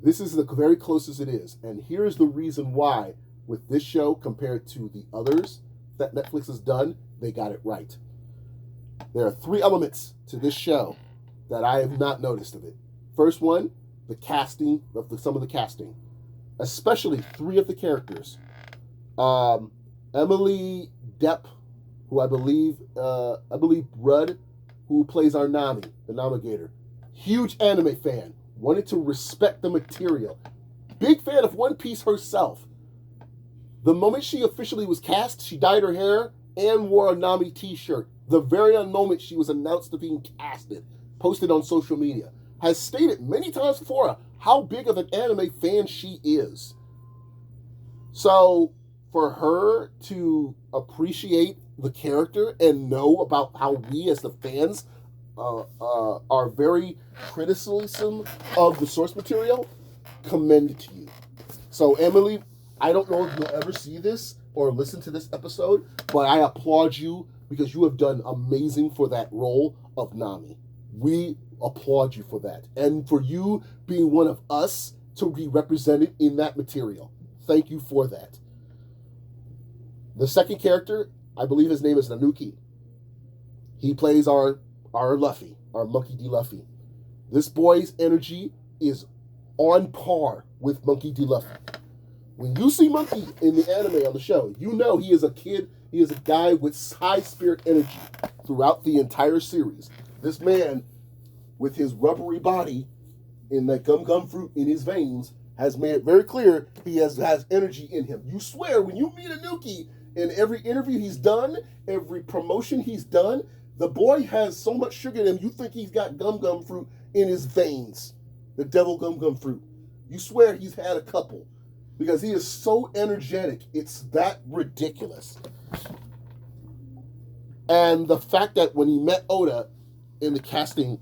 This is the very closest it is. And here's the reason why, with this show compared to the others that Netflix has done, they got it right. There are 3 elements to this show that I have not noticed of it. First one, the casting, some of the casting. Especially 3 of the characters. Emily Depp, who I believe Rudd, who plays our Nami, the Namigator. Huge anime fan. Wanted to respect the material. Big fan of One Piece herself. The moment she officially was cast, she dyed her hair and wore a Nami t-shirt. The very moment she was announced to being casted, posted on social media, has stated many times before how big of an anime fan she is. So for her to appreciate the character and know about how we as the fans are very criticism of the source material, commend it to you. So Emily, I don't know if you'll ever see this or listen to this episode, but I applaud you because you have done amazing for that role of Nami. We applaud you for that. And for you being one of us to be represented in that material. Thank you for that. The second character, I believe his name is Nanuki. He plays our Luffy, our Monkey D. Luffy. This boy's energy is on par with Monkey D. Luffy. When you see Monkey in the anime on the show, you know he is a kid, he is a guy with high spirit energy throughout the entire series. This man, with his rubbery body and that gum fruit in his veins, has made it very clear he has energy in him. You swear, when you meet Anuki, in every interview he's done, every promotion he's done, the boy has so much sugar in him, you think he's got gum fruit in his veins. The devil gum fruit. You swear he's had a couple. Because he is so energetic, it's that ridiculous. And the fact that when he met Oda in the casting,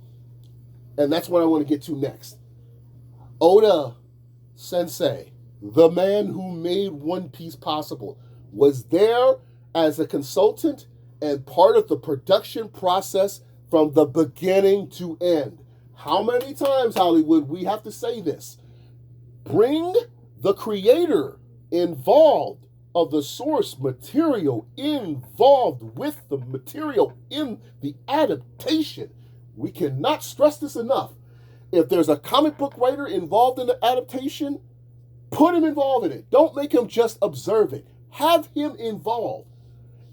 and that's what I want to get to next. Oda Sensei, the man who made One Piece possible, was there as a consultant and part of the production process from the beginning to end. How many times, Hollywood, we have to say this? Bring the creator involved of the source material involved with the material in the adaptation. We cannot stress this enough. If there's a comic book writer involved in the adaptation, put him involved in it. Don't make him just observe it. Have him involved.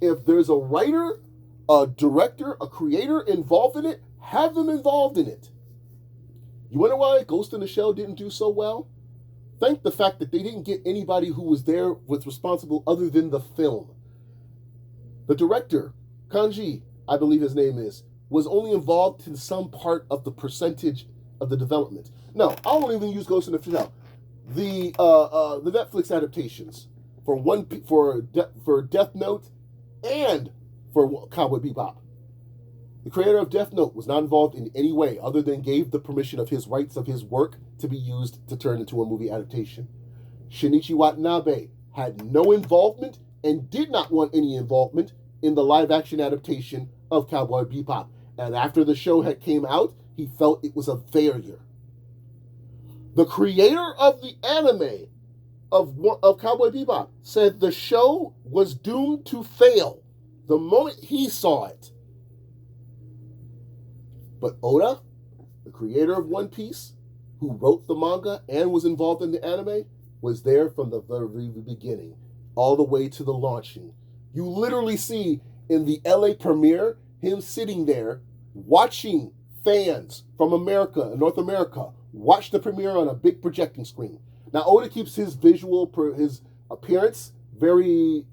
If there's a writer, a director, a creator involved in it, have them involved in it. You wonder why Ghost in the Shell didn't do so well? Thank the fact that they didn't get anybody who was there with responsible other than the film. The director, Kanji, I believe his name is, was only involved in some part of the percentage of the development. No, I won't even use Ghost in the Shell. The Netflix adaptations for Death Note and for Cowboy Bebop. The creator of Death Note was not involved in any way other than gave the permission of his rights of his work to be used to turn into a movie adaptation. Shinichi Watanabe had no involvement and did not want any involvement in the live-action adaptation of Cowboy Bebop. And after the show had came out, he felt it was a failure. The creator of the anime of Cowboy Bebop said the show was doomed to fail the moment he saw it. But Oda, the creator of One Piece, who wrote the manga and was involved in the anime, was there from the very beginning, all the way to the launching. You literally see in the LA premiere him sitting there watching fans from America and North America watch the premiere on a big projecting screen. Now, Oda keeps his his appearance very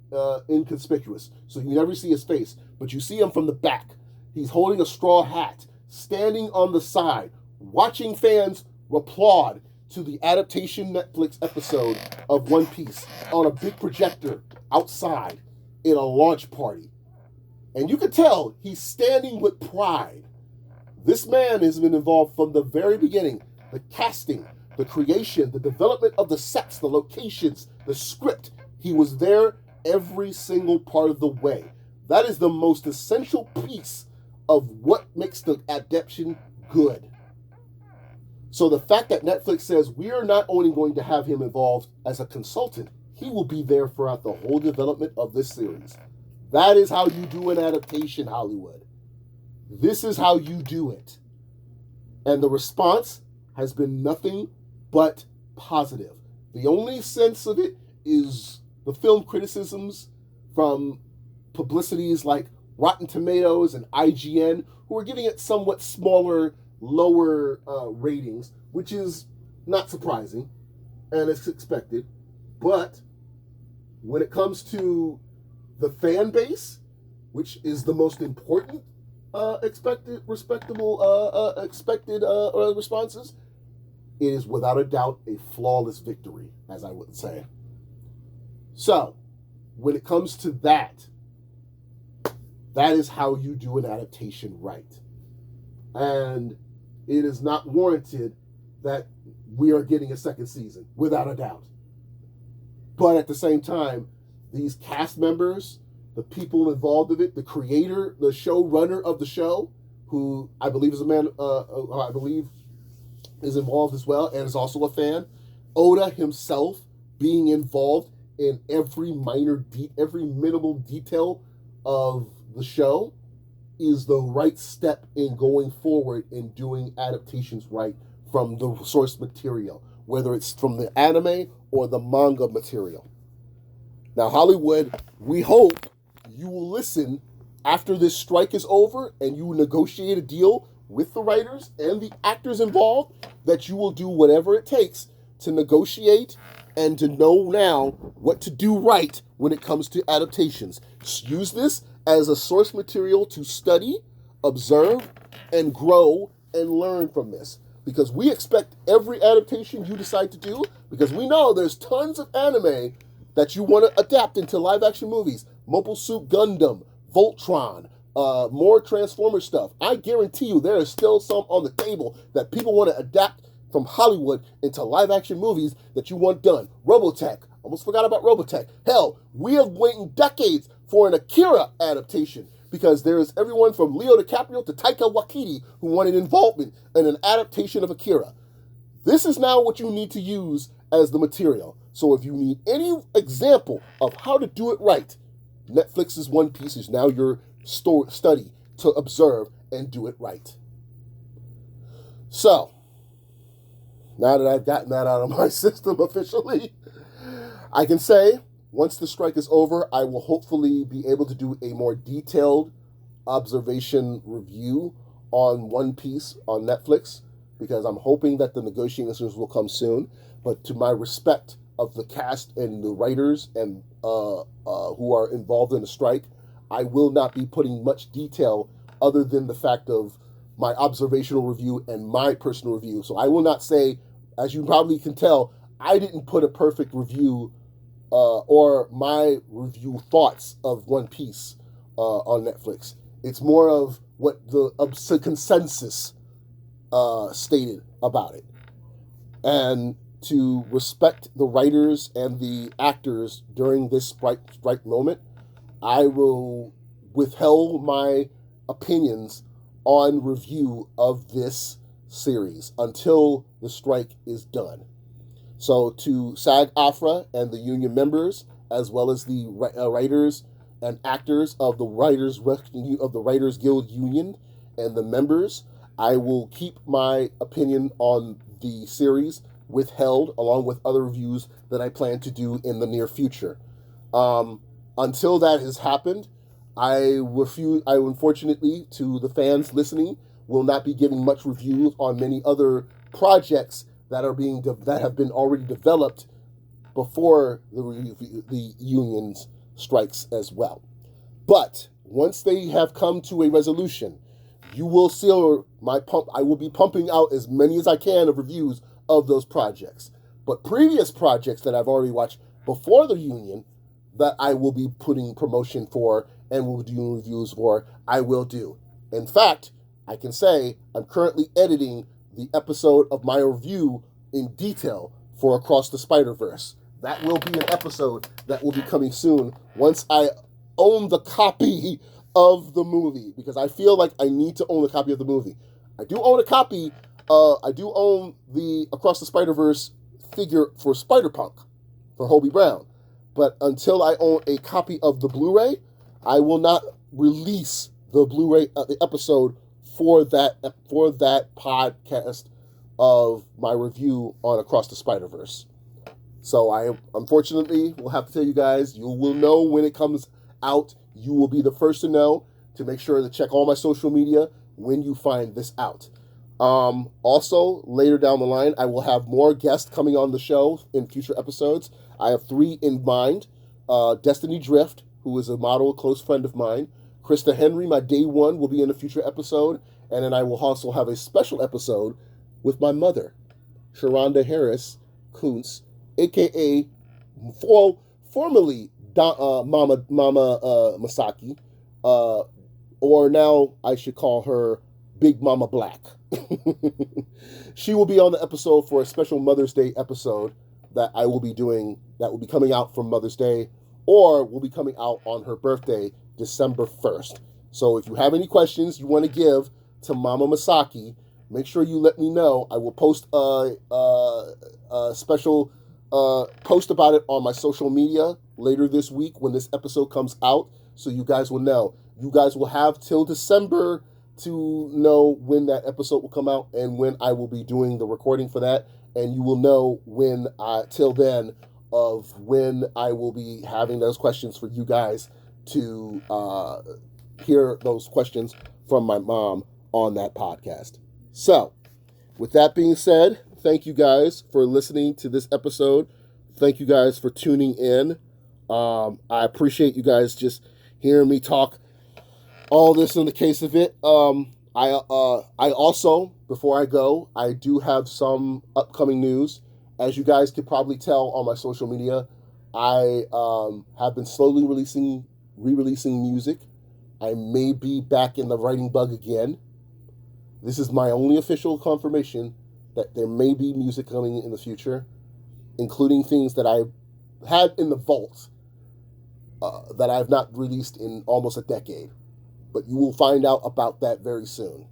inconspicuous, so you never see his face, but you see him from the back. He's holding a straw hat, standing on the side, watching fans applaud to the adaptation Netflix episode of One Piece on a big projector outside in a launch party. And you can tell he's standing with pride. This man has been involved from the very beginning. The casting, the creation, the development of the sets, the locations, the script. He was there every single part of the way. That is the most essential piece of what makes the adaptation good. So the fact that Netflix says we are not only going to have him involved as a consultant, he will be there throughout the whole development of this series. That is how you do an adaptation, Hollywood. This is how you do it. And the response has been nothing but positive. The only sense of it is the film criticisms from publicities like Rotten Tomatoes and IGN, who are giving it somewhat smaller, lower ratings, which is not surprising, and it's expected. But when it comes to the fan base, which is the most important expected responses, it is without a doubt a flawless victory, as I would say. So, when it comes to that, that is how you do an adaptation right. And it is not warranted that we are getting a second season, without a doubt. But at the same time, these cast members, the people involved in it, the creator, the showrunner of the show, who I believe is a man, I believe is involved as well, and is also a fan. Oda himself being involved in every minimal detail of the show is the right step in going forward and doing adaptations right from the source material, whether it's from the anime or the manga material. Now, Hollywood, we hope you will listen after this strike is over and you negotiate a deal with the writers and the actors involved, that you will do whatever it takes to negotiate and to know now what to do right when it comes to adaptations. Use this as a source material to study, observe, and grow and learn from this. Because we expect every adaptation you decide to do, because we know there's tons of anime that you want to adapt into live action movies. Mobile Suit Gundam, Voltron, more Transformer stuff. I guarantee you there is still some on the table that people want to adapt from Hollywood into live action movies that you want done. Robotech. Almost forgot about Robotech. Hell, we have waited decades for an Akira adaptation, because there is everyone from Leo DiCaprio to Taika Waititi who wanted involvement in an adaptation of Akira. This is now what you need to use as the material. So if you need any example of how to do it right, Netflix's One Piece is now your study to observe and do it right. So, now that I've gotten that out of my system officially, I can say, once the strike is over, I will hopefully be able to do a more detailed observation review on One Piece on Netflix, because I'm hoping that the negotiations will come soon. But to my respect of the cast and the writers and who are involved in the strike, I will not be putting much detail other than the fact of my observational review and my personal review. So I will not say, as you probably can tell, I didn't put a perfect review or my review thoughts of One Piece on Netflix. It's more of what the consensus stated about it. And to respect the writers and the actors during this strike moment, I will withhold my opinions on review of this series until the strike is done. So to SAG-AFTRA and the union members, as well as the writers and actors of the Writers Guild Union and the members, I will keep my opinion on the series withheld, along with other reviews that I plan to do in the near future. Until that has happened, I unfortunately, to the fans listening, will not be giving much reviews on many other projects that have been already developed before the union's strikes as well. But once they have come to a resolution, you will see I will be pumping out as many as I can of reviews of those projects. But previous projects that I've already watched before the union, that I will be putting promotion for and will be doing reviews for, I will do. In fact, I can say I'm currently editing the episode of my review in detail for Across the Spider-Verse. That will be an episode that will be coming soon once I own the copy of the movie, because I feel like I need to own a copy of the movie. I do own a copy. I do own the Across the Spider-Verse figure for Spider-Punk, for Hobie Brown. But until I own a copy of the Blu-ray, I will not release the Blu-ray the episode for that podcast of my review on Across the Spider-Verse. So I unfortunately will have to tell you guys, you will know when it comes out. You will be the first to know, to make sure to check all my social media when you find this out. Also, later down the line, I will have more guests coming on the show in future episodes. I have 3 in mind. Destiny Drift, who is a model, a close friend of mine. Krista Henry, my day one, will be in a future episode. And then I will also have a special episode with my mother, Sharonda Harris Kuntz, a.k.a. formerly Mama Masaki, or now I should call her Big Mama Black. She will be on the episode for a special Mother's Day episode that I will be doing, that will be coming out for Mother's Day, or will be coming out on her birthday, December 1st. So if you have any questions you want to give to Mama Masaki, make sure you let me know. I will post a special post about it on my social media later this week when this episode comes out, so you guys will know. You guys will have till December to know when that episode will come out and when I will be doing the recording for that, and you will know when till then of when I will be having those questions for you guys to hear those questions from my mom on that podcast. So, with that being said, thank you guys for listening to this episode. Thank you guys for tuning in. I appreciate you guys just hearing me talk all this in the case of it. I also, before I go, I do have some upcoming news. As you guys could probably tell on my social media, I have been slowly re-releasing music. I may be back in the writing bug again. This is my only official confirmation that there may be music coming in the future, including things that I had in the vault that I have not released in almost a decade. But you will find out about that very soon.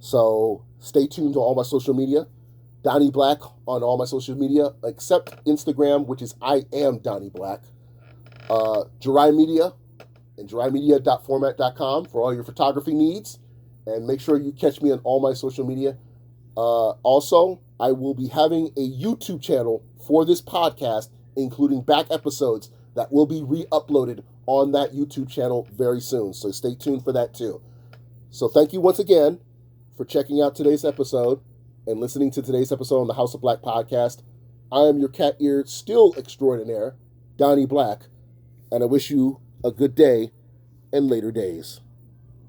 So stay tuned to all my social media. Donnie Black on all my social media, except Instagram, which is I am Donnie Black. Jirai Media and JiraiMedia.format.com for all your photography needs. And make sure you catch me on all my social media. Also, I will be having a YouTube channel for this podcast, including back episodes that will be re-uploaded on that YouTube channel very soon. So stay tuned for that too. So thank you once again for checking out today's episode and listening to today's episode on the House of Black podcast. I am your cat-eared still extraordinaire, Donnie Black, and I wish you a good day and later days.